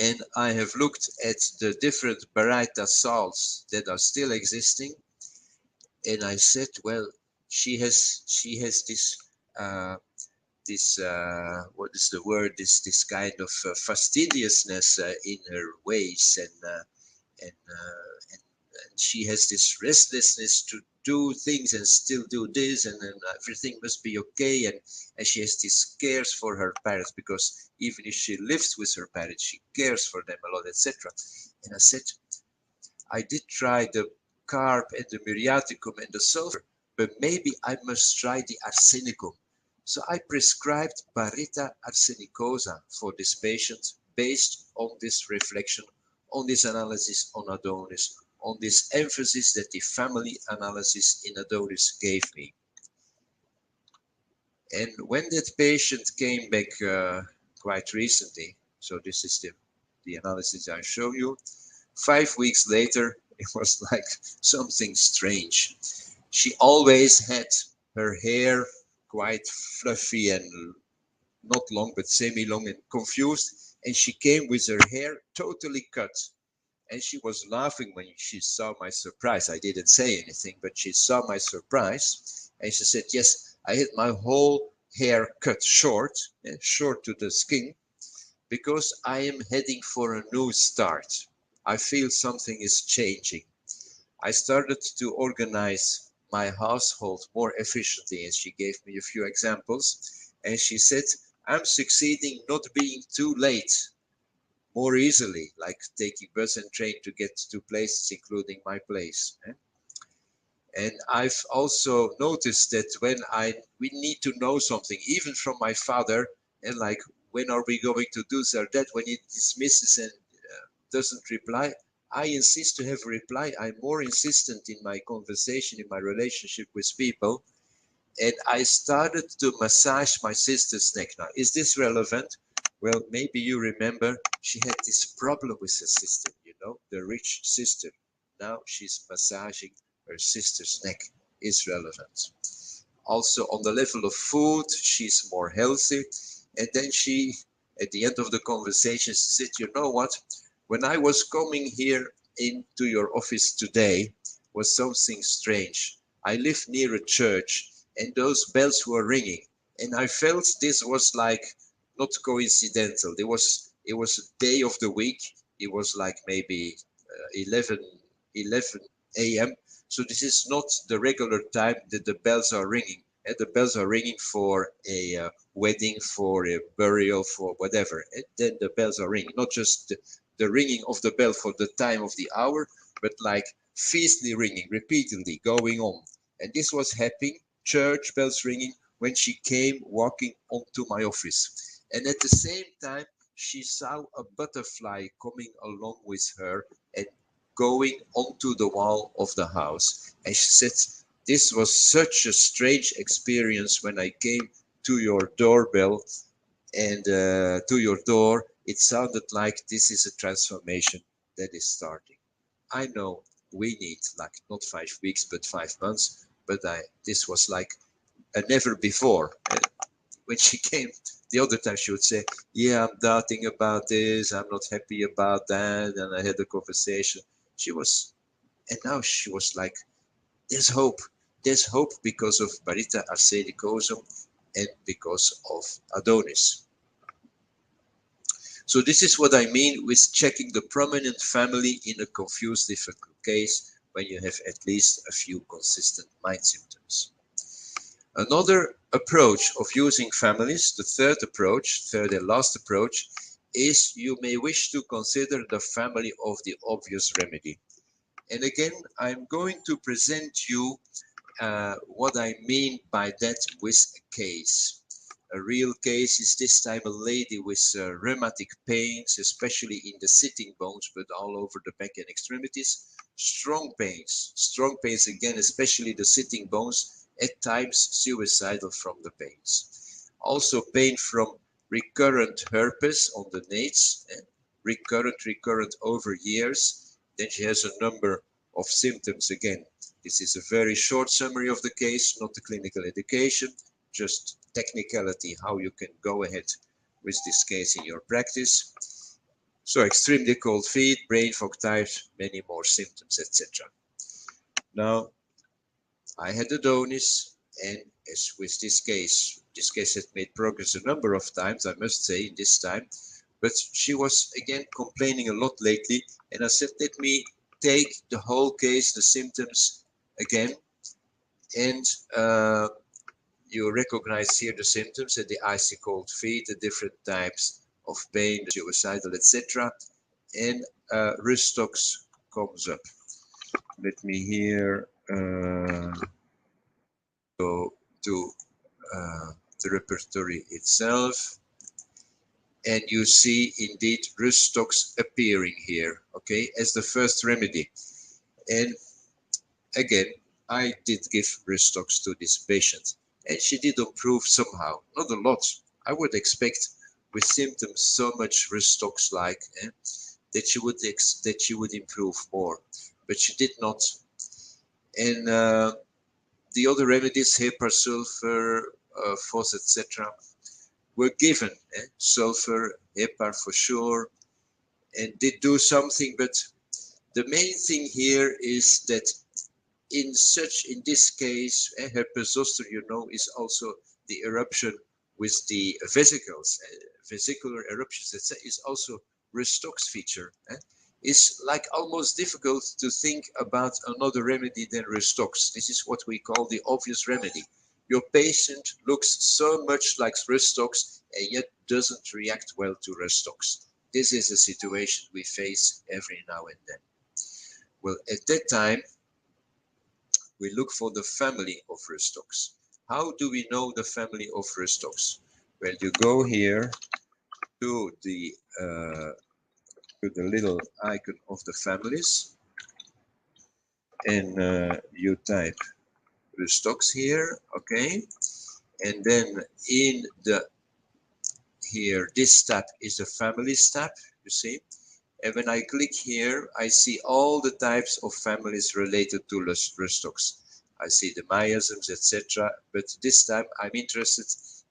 and I have looked at the different Baryta salts that are still existing, and I said, well, she has this what is the word, this kind of fastidiousness in her ways, and she has this restlessness to do things and still do this, and then everything must be okay, and she has these cares for her parents, because even if she lives with her parents, she cares for them a lot, etc. And I said, I did try the carb and the muriaticum and the sulfur, but maybe I must try the arsenicum. So I prescribed Baryta arsenicosa for this patient based on this reflection, on this analysis on Adonis, on this emphasis that the family analysis in Adonis gave me. And when that patient came back quite recently, so this is the analysis I show you, 5 weeks later, it was like something strange. She always had her hair quite fluffy and not long, but semi-long and confused. And she came with her hair totally cut. And she was laughing when she saw my surprise. I didn't say anything, but she saw my surprise. And she said, yes, I had my whole hair cut short, short to the skin, because I am heading for a new start. I feel something is changing. I started to organize my household more efficiently, and she gave me a few examples. And she said, I'm succeeding not being too late, more easily, like taking bus and train to get to places, including my place. And I've also noticed that when we need to know something, even from my father, and like, when are we going to do so, that when he dismisses and doesn't reply, I insist to have a reply. I'm more insistent in my conversation, in my relationship with people. And I started to massage my sister's neck. Now, is this relevant? Well, maybe you remember she had this problem with her sister, you know, the rich sister. Now she's massaging her sister's neck. Is relevant. Also, on the level of food, she's more healthy. And then she, at the end of the conversation, said, you know what? When I was coming here into your office today, was something strange. I live near a church, and those bells were ringing, and I felt this was like not coincidental. It was a day of the week. It was like maybe 11 a.m. So this is not the regular time that the bells are ringing. And the bells are ringing for a wedding, for a burial, for whatever. And then the bells are ringing, not just the ringing of the bell for the time of the hour, but like fiercely ringing, repeatedly going on. And this was happening, church bells ringing, when she came walking onto my office. And at the same time, she saw a butterfly coming along with her and going onto the wall of the house. And she said, this was such a strange experience when I came to your doorbell and to your door. It sounded like this is a transformation that is starting. I know we need like not 5 weeks, but 5 months. But this was like a never before. When she came the other time, she would say, yeah, I'm doubting about this. I'm not happy about that. And I had a conversation. And now she was like, there's hope. There's hope because of Barita arsedicosum and because of Adonis. So this is what I mean with checking the prominent family in a confused difficult case when you have at least a few consistent mind symptoms. Another approach of using families, the third and last approach, is you may wish to consider the family of the obvious remedy. And again, I'm going to present you what I mean by that with a case. A real case is this time a lady with rheumatic pains, especially in the sitting bones, but all over the back and extremities. Strong pains again, especially the sitting bones, at times suicidal from the pains. Also pain from recurrent herpes on the nates, recurrent over years. Then she has a number of symptoms again. This is a very short summary of the case, not the clinical education, just technicality, how you can go ahead with this case in your practice. So extremely cold feet, brain fog types, many more symptoms, etc. Now, I had Adonis, and as with this case had made progress a number of times, I must say, in this time, but she was again complaining a lot lately, and I said, let me take the whole case, the symptoms again, and you recognize here the symptoms and the icy cold feet, the different types of pain, the suicidal, etc. And Rustox comes up. Let me here go to the repertory itself. And you see indeed Rustox appearing here, okay, as the first remedy. And again, I did give Rustox to this patient, and she did improve somehow, not a lot. I would expect with symptoms so much Rustox-like that she would improve more, but she did not. And the other remedies, heparin, sulfur, phos, etc., were given. Sulfur, heparin for sure, and did do something. But the main thing here is that in this case, herpes zoster, you know, is also the eruption with the vesicles, vesicular eruptions. That is also Rustox feature. It's like almost difficult to think about another remedy than Rustox. This is what we call the obvious remedy. Your patient looks so much like Rustox and yet doesn't react well to Rustox. This is a situation we face every now and then. Well, at that time, we look for the family of rust stocks. How do we know the family of rust stocks? Well, you go here to the little icon of the families, and you type rust stocks here, okay? And then in the here, this tab is the families tab, you see? And when I click here, I see all the types of families related to rust stocks. I see the miasms, etc. But this time I'm interested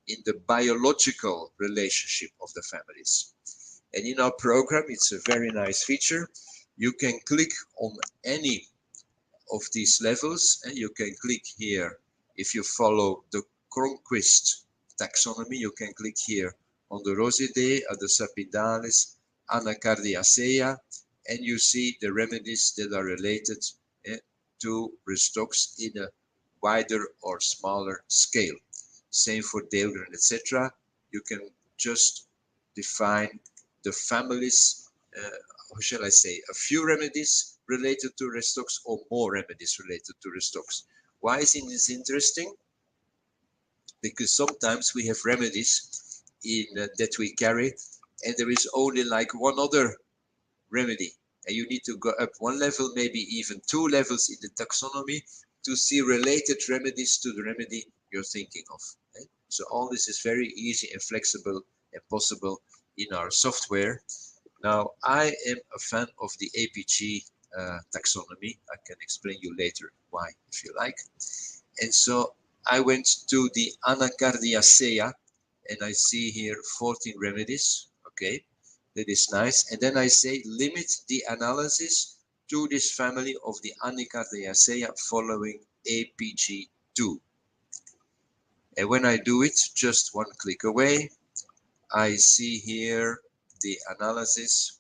in the biological relationship of the families. And in our program, it's a very nice feature. You can click on any of these levels, and you can click here. If you follow the Cronquist taxonomy, you can click here on the Rosidae, the Sapidalis, Anacardiacea, and you see the remedies that are related to rust stocks in a wider or smaller scale. Same for Dahlgren, etc. You can just define the families, how shall I say, a few remedies related to rust stocks or more remedies related to rust stocks. Why is this interesting? Because sometimes we have remedies in that we carry, and there is only like one other remedy, and you need to go up one level, maybe even two levels in the taxonomy to see related remedies to the remedy you're thinking of. Okay? So all this is very easy and flexible and possible in our software. Now, I am a fan of the APG taxonomy. I can explain you later why, if you like. And so I went to the Anacardiacea, and I see here 14 remedies. Okay, that is nice. And then I say limit the analysis to this family of the Anacardiacea following APG2. And when I do it, just one click away, I see here the analysis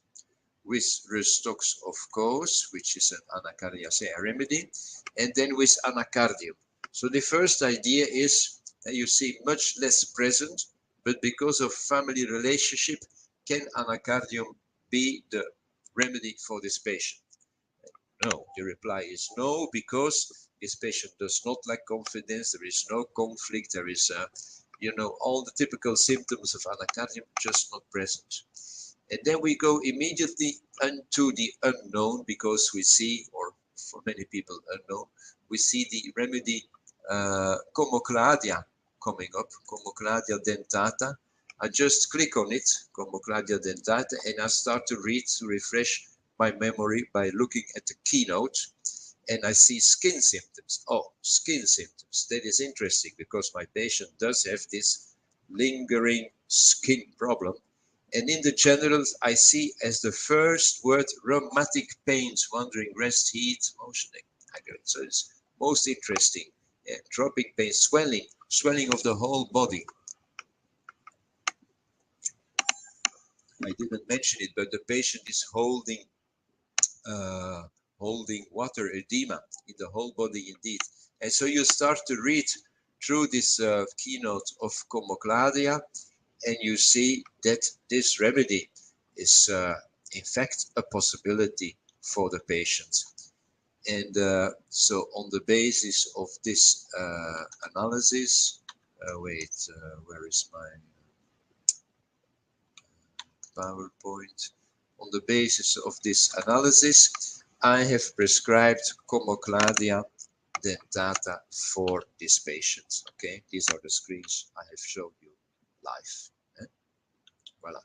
with rust stocks, of course, which is an Anacardiacea remedy, and then with Anacardium. So the first idea is that you see much less present, but because of family relationship, can Anacardium be the remedy for this patient? No, the reply is no, because this patient does not lack confidence, there is no conflict, there is, you know, all the typical symptoms of Anacardium just not present. And then we go immediately into the unknown, because we see, or for many people unknown, we see the remedy Comocladia coming up, Comocladia dentata. I just click on it, Comocladia dentata, and I start to read, to refresh my memory by looking at the keynote, and I see skin symptoms. Oh, skin symptoms. That is interesting, because my patient does have this lingering skin problem. And in the generals, I see as the first word rheumatic pains, wandering rest, heat, motion, aggravate. So it's most interesting. Tropic pain, swelling of the whole body. I didn't mention it, but the patient is holding water edema in the whole body indeed. And so you start to read through this keynote of Comocladia, and you see that this remedy is in fact a possibility for the patient. And so on the basis of this analysis, where is my PowerPoint? On the basis of this analysis, I have prescribed Comocladia dentata for this patient. Okay, these are the screens I have shown you live. Voila.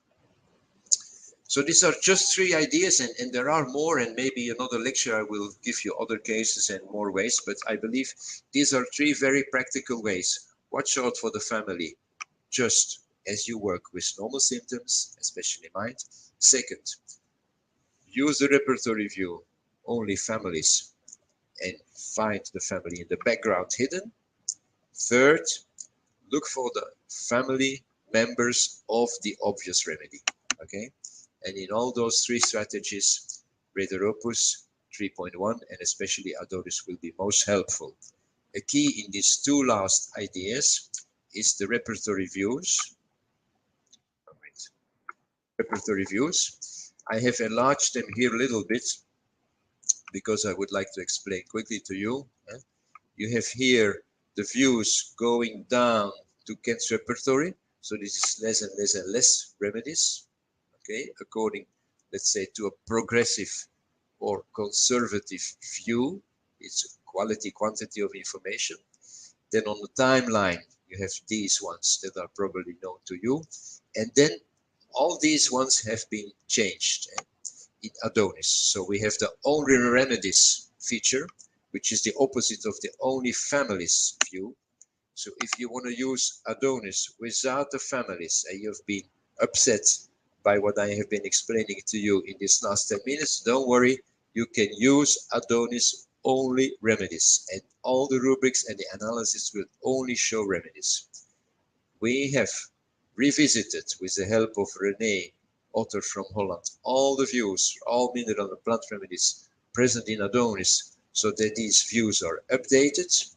So these are just three ideas, and there are more, and maybe another lecture I will give you other cases and more ways, but I believe these are three very practical ways. Watch out for the family, just as you work with normal symptoms, especially mind. Second, use the repertory view, only families, and find the family in the background hidden. Third, look for the family members of the obvious remedy, okay? And in all those three strategies, Rederopus 3.1 and especially Adonis will be most helpful. A key in these two last ideas is the repertory views. Repertory views. I have enlarged them here a little bit because I would like to explain quickly to you. You have here the views going down to cancer repertory. So this is less and less and less remedies, okay, according, let's say, to a progressive or conservative view. It's quality, quantity of information. Then on the timeline, you have these ones that are probably known to you. And then all these ones have been changed in Adonis. So we have the only remedies feature, which is the opposite of the only families view. So if you want to use Adonis without the families and you've been upset by what I have been explaining to you in these last 10 minutes, don't worry, you can use Adonis only remedies and all the rubrics and the analysis will only show remedies. We have revisited, with the help of René, author from Holland, all the views, all mineral and plant remedies present in Adonis, so that these views are updated.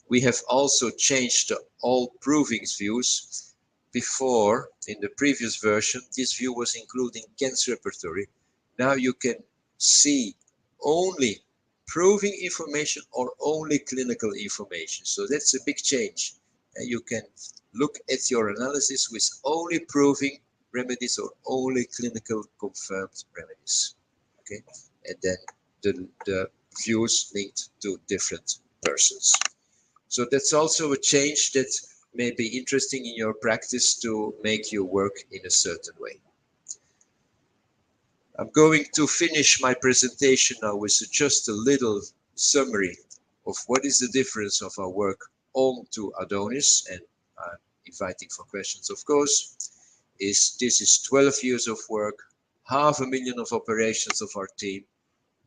We have also changed all provings views. Before, in the previous version, this view was including cancer repertory. Now you can see only proving information or only clinical information. So that's a big change. And you can look at your analysis with only proving remedies or only clinical confirmed remedies. Okay, and then the views linked to different persons. So that's also a change that may be interesting in your practice to make you work in a certain way. I'm going to finish my presentation now with just a little summary of what is the difference of our work on to Adonis, and I'm inviting for questions, of course. This is 12 years of work, 500,000 of operations of our team,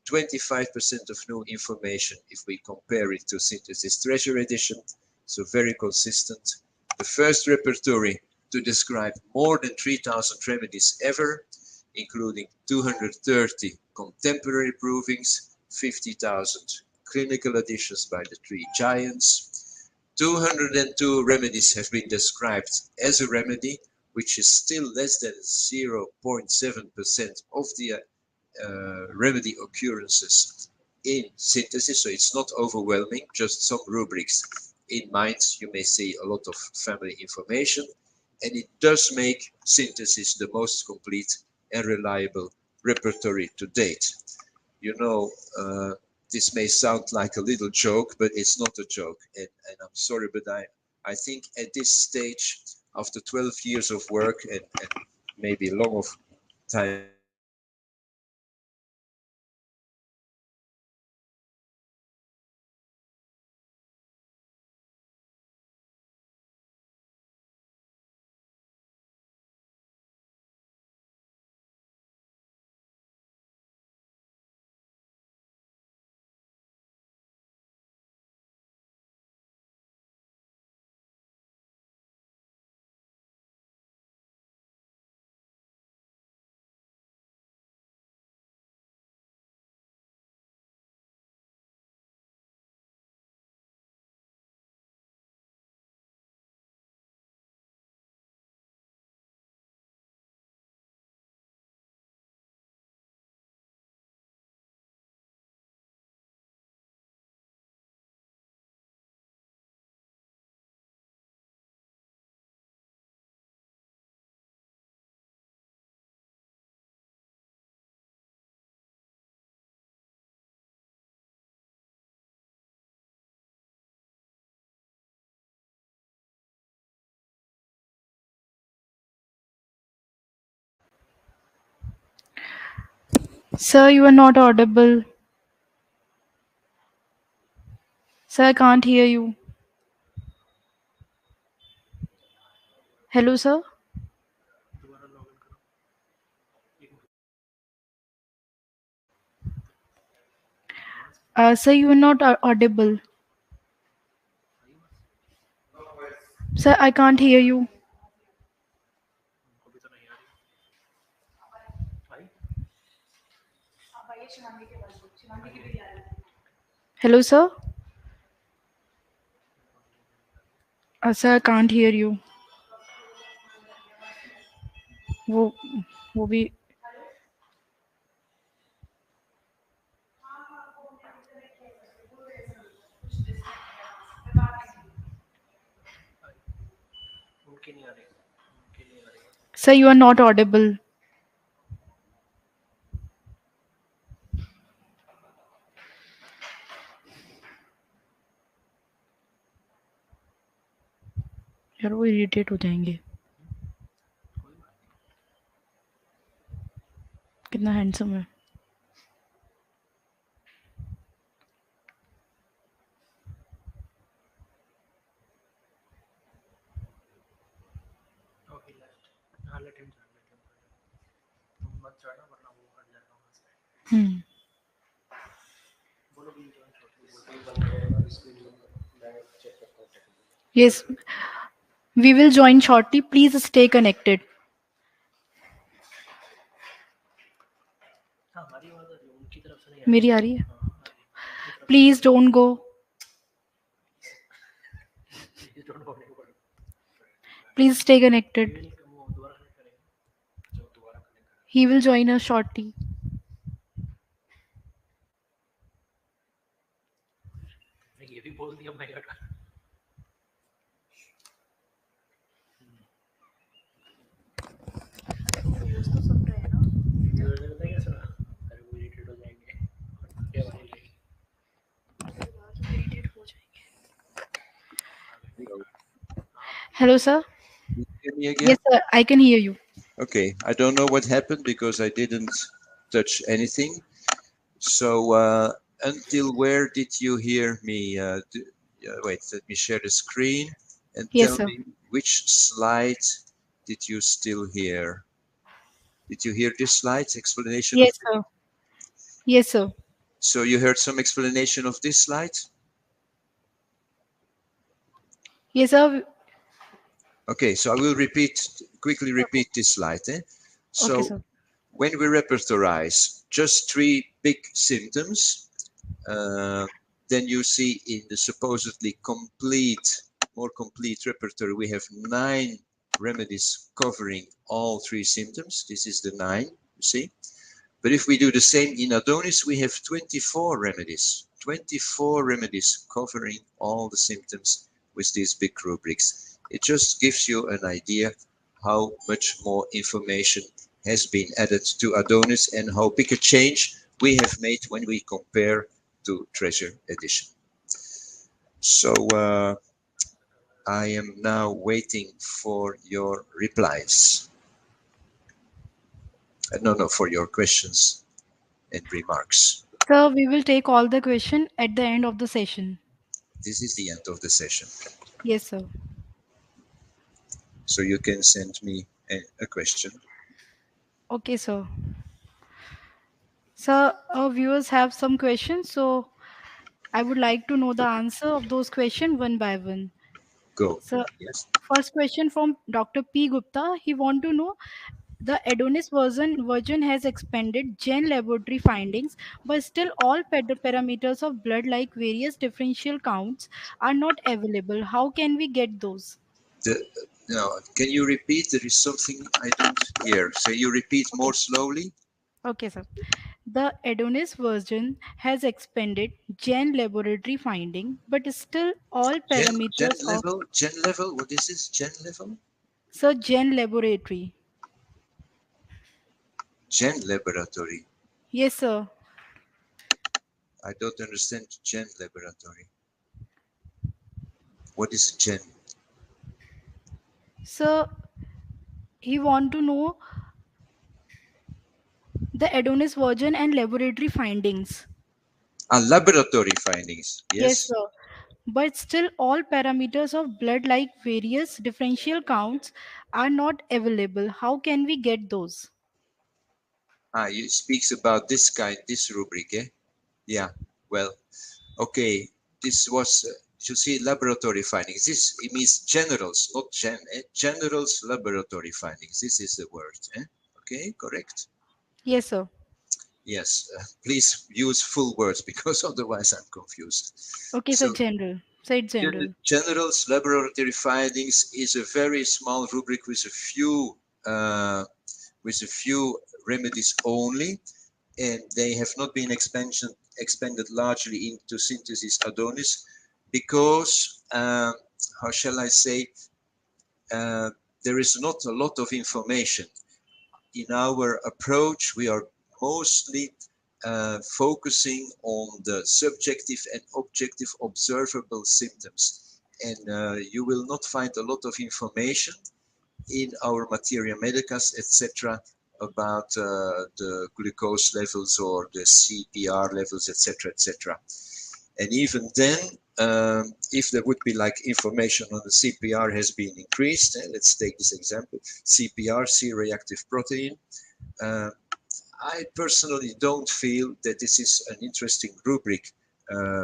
25% of new information if we compare it to Synthesis Treasure Edition, so very consistent. The first repertory to describe more than 3,000 remedies ever, including 230 contemporary provings, 50,000 clinical additions by the three giants. 202 remedies have been described as a remedy, which is still less than 0.7% of the remedy occurrences in synthesis, so it's not overwhelming, just some rubrics in mind. You may see a lot of family information, and it does make synthesis the most complete and reliable repertory to date. You know, this may sound like a little joke, but it's not a joke, and I'm sorry, but I think at this stage, after 12 years of work and maybe long of time in practice, this is the most complete repertory to date. Sir, you are not audible. Sir, I can't hear you. Hello, sir. Sir, you are not audible. Sir, I can't hear you. Hello, sir. Sir, I can't hear you. वो वो भी Sir, you are not audible. यार वो irritate हो जाएंगे. कितना handsome है. Okay, left. हाँ, let him join. तुम मत जाना वरना वो हट जाएगा वहाँ से. बोलो भी join shortly. मैं check करता हूँ technical. Yes, we will join shortly. Please stay connected. हाँ, हमारी आवाज़ आ रही है, उनकी तरफ से नहीं आ रही. मेरी आ रही है. हाँ, आ रही है. उनकी तरफ से Please don't go. please don't go anywhere. Please stay connected. वो दोबारा connect करेंगे. जो दोबारा connect करेंगे. He will join us shortly. ये भी बोल दिया मैं यार. अरे वो irritate हो जाएंगे. ये वाली line. Hello, sir. Can you hear me again? Yes, sir. I can hear you. Okay, I don't know what happened because I didn't touch anything. So until where did you hear me? Wait, let me share the screen and Yes, tell sir. me which slide did you still hear? Did you hear this slide explanation? Yes, of sir. Yes, sir. So you heard some explanation of this slide? Yes, sir. Okay, so I will quickly repeat this slide. So Okay, sir. when we repertorize just 3 big symptoms, then you see in the supposedly more complete repertory, we have 9 remedies covering all 3 symptoms. This is the 9, you see. But if we do the same in Adonis, we have 24 remedies. 24 remedies covering all the symptoms with these big rubrics. It just gives you an idea how much more information has been added to Adonis and how big a change we have made when we compare to Treasure Edition. So I am now waiting for your replies. No, for your questions and remarks. Sir, we will take all the question at the end of the session. This is the end of the session. Yes, sir. So you can send me a question. Okay, sir. Sir, our viewers have some questions, so I would like to know the answer of those questions one by one. Go. So, Yes. first question from Dr. P. Gupta. He want to know the Adonis version has expanded gen laboratory findings, but still all parameters of blood like various differential counts are not available. How can we get those? No, can you repeat? There is something I don't hear. So you repeat more Okay. slowly. Okay, sir. The Adonis version has expanded gen laboratory finding, but still all Gen parameters of level. What is this? Gen level? gen laboratory. Gen laboratory. Yes, sir. I don't understand gen laboratory. What is gen? So he want to know the Adonis version and laboratory findings. Laboratory findings. Yes, Yes. sir. But still all parameters of blood like various differential counts are not available. How can we get those? It speaks about this rubric, eh? Yeah. Well, okay. This was, you see, laboratory findings. It means generals, not generals laboratory findings. This is the word, eh? Okay, correct? Yes, sir. Yes. Please use full words because otherwise I'm confused. Okay, sir. So General. Say it general. generals laboratory findings is a very small rubric with a few remedies only, and they have not been expanded largely into Synthesis Adonis because how shall I say, there is not a lot of information. In our approach, we are mostly focusing on the subjective and objective observable symptoms. And you will not find a lot of information in our materia medicas, etc., about the glucose levels or the CPR levels, etc., etc. And even then, if there would be like information on the CPR has been increased, let's take this example, CPR, C-reactive protein, I personally don't feel that this is an interesting rubric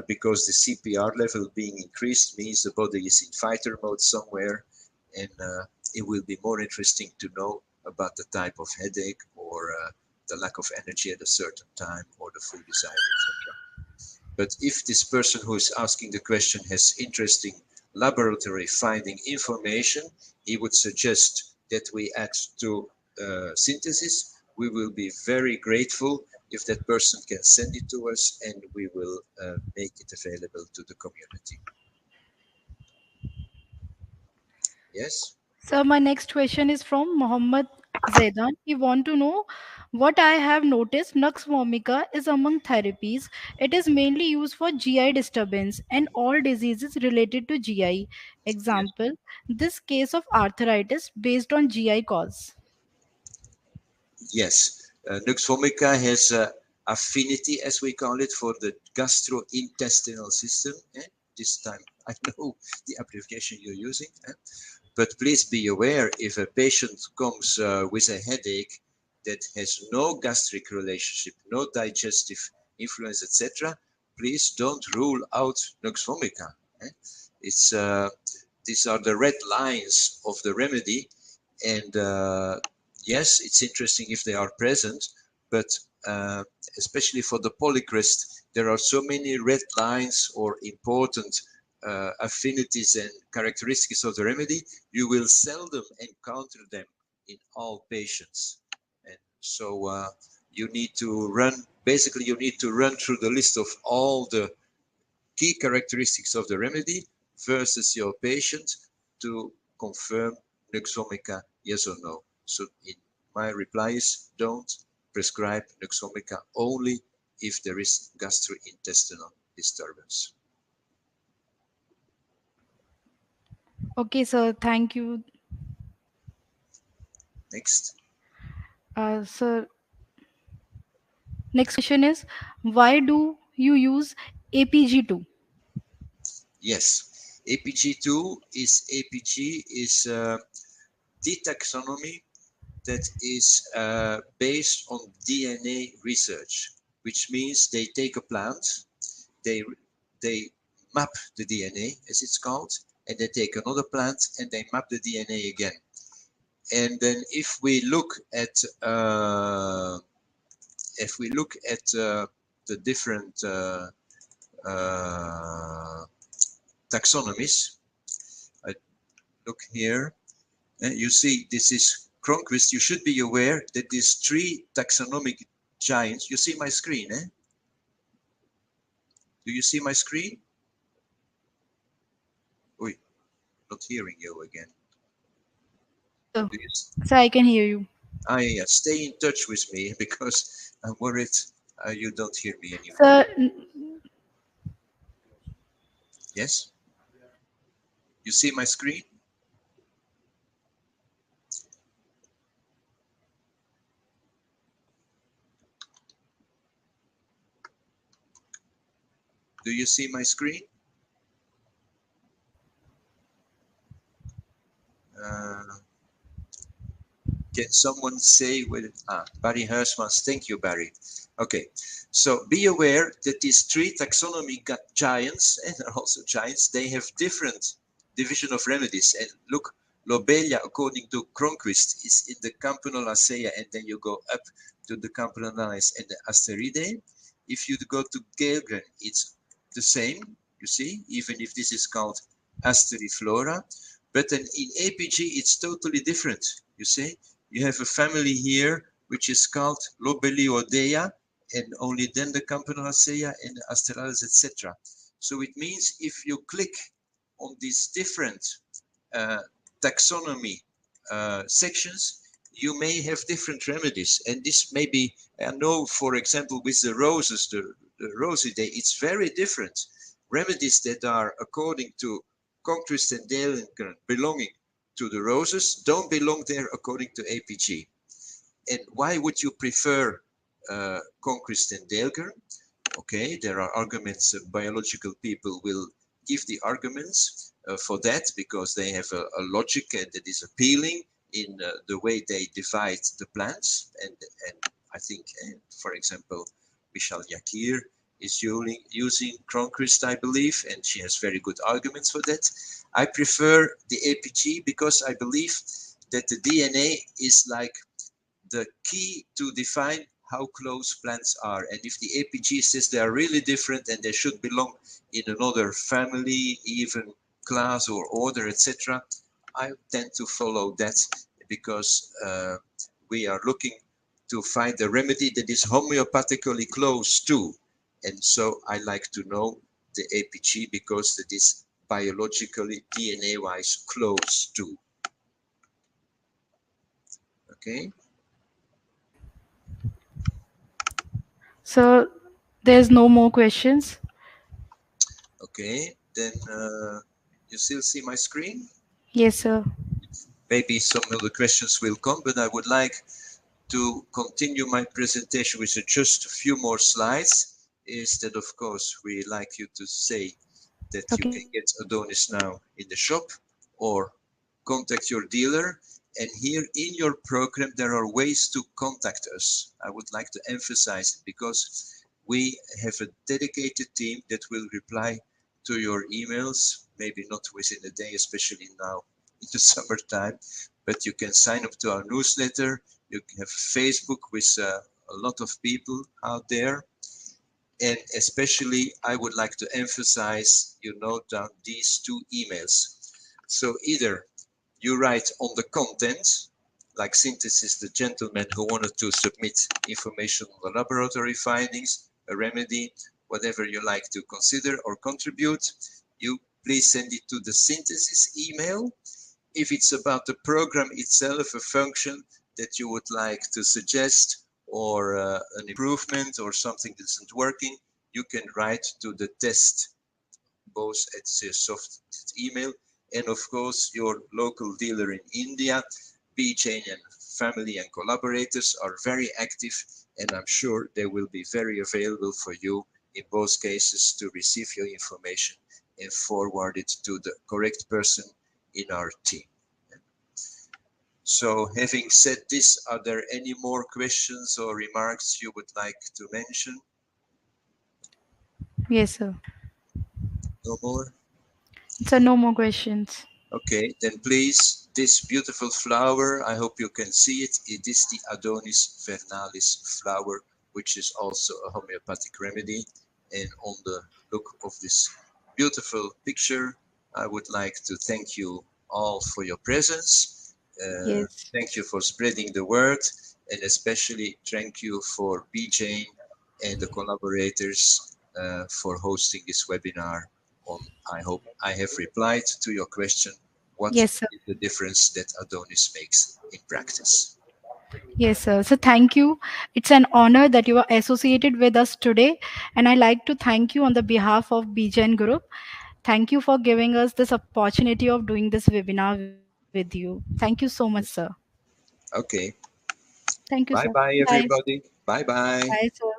because the CPR level being increased means the body is in fighter mode somewhere, and it will be more interesting to know about the type of headache or the lack of energy at a certain time or the food desire, etc. But if this person who is asking the question has interesting laboratory finding information, he would suggest that we add to synthesis. We will be very grateful if that person can send it to us, and we will make it available to the community. Yes? So my next question is from Mohammed Zaidan. He want to know what I have noticed. Nux vomica is among therapies. It is mainly used for GI disturbance and all diseases related to GI. Yes. Example, this case of arthritis based on GI cause. Yes. Nux vomica has affinity, as we call it, for the gastrointestinal system. This time I know the abbreviation you're using. But please be aware, if a patient comes with a headache that has no gastric relationship, no digestive influence, etc., please don't rule out nux vomica. It's these are the red lines of the remedy, and yes, it's interesting if they are present, but especially for the polycrest, there are so many red lines or important affinities and characteristics of the remedy, you will seldom encounter them in all patients. And so you need to run, basically you need to run through the list of all the key characteristics of the remedy versus your patient to confirm nux vomica, yes or no. So my reply is don't prescribe nux vomica only if there is gastrointestinal disturbance. Okay, sir. Thank you. Next. Sir, next question is why do you use APG2? Yes, APG2 is the taxonomy that is based on DNA research, which means they take a plant, they map the DNA as it's called, and they take another plant and they map the DNA again. And then if we look at the different taxonomies, I look here, and you see this is Cronquist. You should be aware that these three taxonomic giants, you see my screen, eh? Do you see my screen? Oi, not hearing you again. Sir, Do you sir, I can hear you. stay in touch with me because I'm worried you don't hear me anymore. Sir, Yes? You see my screen? Do you see my screen? Can someone say whether, Barry Hersmans, thank you, Barry. Okay, so be aware that these three taxonomy giants, and they're also giants, they have different division of remedies. And look, Lobelia, according to Cronquist, is in the Campanulacea, and then you go up to the Campanularis and the Asteridae. If you go to Gaelgren, it's the same, you see, even if this is called Asteriflora. But then in APG, it's totally different, you see. You have a family here which is called Lobeliodea, and only then the Campanulacea and the Asterales, etc. So it means if you click on these different taxonomy sections, you may have different remedies. And this may be, I know, for example, with the roses, the rosidae, it's very different. Remedies that are according to Conquest and Delinger belonging to the roses don't belong there according to APG. And why would you prefer Conquest and Delinger? Okay, there are arguments, biological people will give the arguments for that because they have a logic that is appealing in the way they divide the plants. And I think, for example, Michal Yakir is using Cronquist, I believe, and she has very good arguments for that. I prefer the APG because I believe that the DNA is like the key to define how close plants are. And if the APG says they are really different and they should belong in another family, even class or order, etc., I tend to follow that because we are looking to find a remedy that is homeopathically close to. And so I like to know the APG because it is biologically, DNA-wise close to. Okay. So there's no more questions. Okay, then you still see my screen? Yes, sir. Maybe some of the questions will come, but I would like to continue my presentation with just a few more slides. Is that, of course, we like you to say that you Okay. can get Adonis now in the shop or contact your dealer. And here in your program, there are ways to contact us. I would like to emphasize it because we have a dedicated team that will reply to your emails, maybe not within a day, especially now in the summertime, but you can sign up to our newsletter. You have Facebook with a lot of people out there. And especially, I would like to emphasize, you note down these two emails. So either you write on the content, like Synthesis, the gentleman who wanted to submit information on the laboratory findings, a remedy, whatever you like to consider or contribute, you please send it to the Synthesis email. If it's about the program itself, a function that you would like to suggest, or an improvement or something that isn't working, you can write to the test, both at the soft email, and of course your local dealer in India. BJ and family and collaborators are very active, and I'm sure they will be very available for you in both cases to receive your information and forward it to the correct person in our team. So having said this, are there any more questions or remarks you would like to mention? Yes, sir. No more? So no more questions. Okay, then please, this beautiful flower, I hope you can see it. It is the Adonis vernalis flower, which is also a homeopathic remedy. And on the look of this beautiful picture, I would like to thank you all for your presence. Yes. Thank you for spreading the word, and especially thank you for BJ and the collaborators for hosting this webinar on. I hope I have replied to your question. What Yes, sir. is the difference that Adonis makes in practice? Yes, sir. So thank you. It's an honor that you are associated with us today. And I like to thank you on the behalf of BGN Group. Thank you for giving us this opportunity of doing this webinar with you. Thank you so much, sir. Okay, Thank you, sir. bye bye, Bye. everybody. Bye bye. Bye, sir.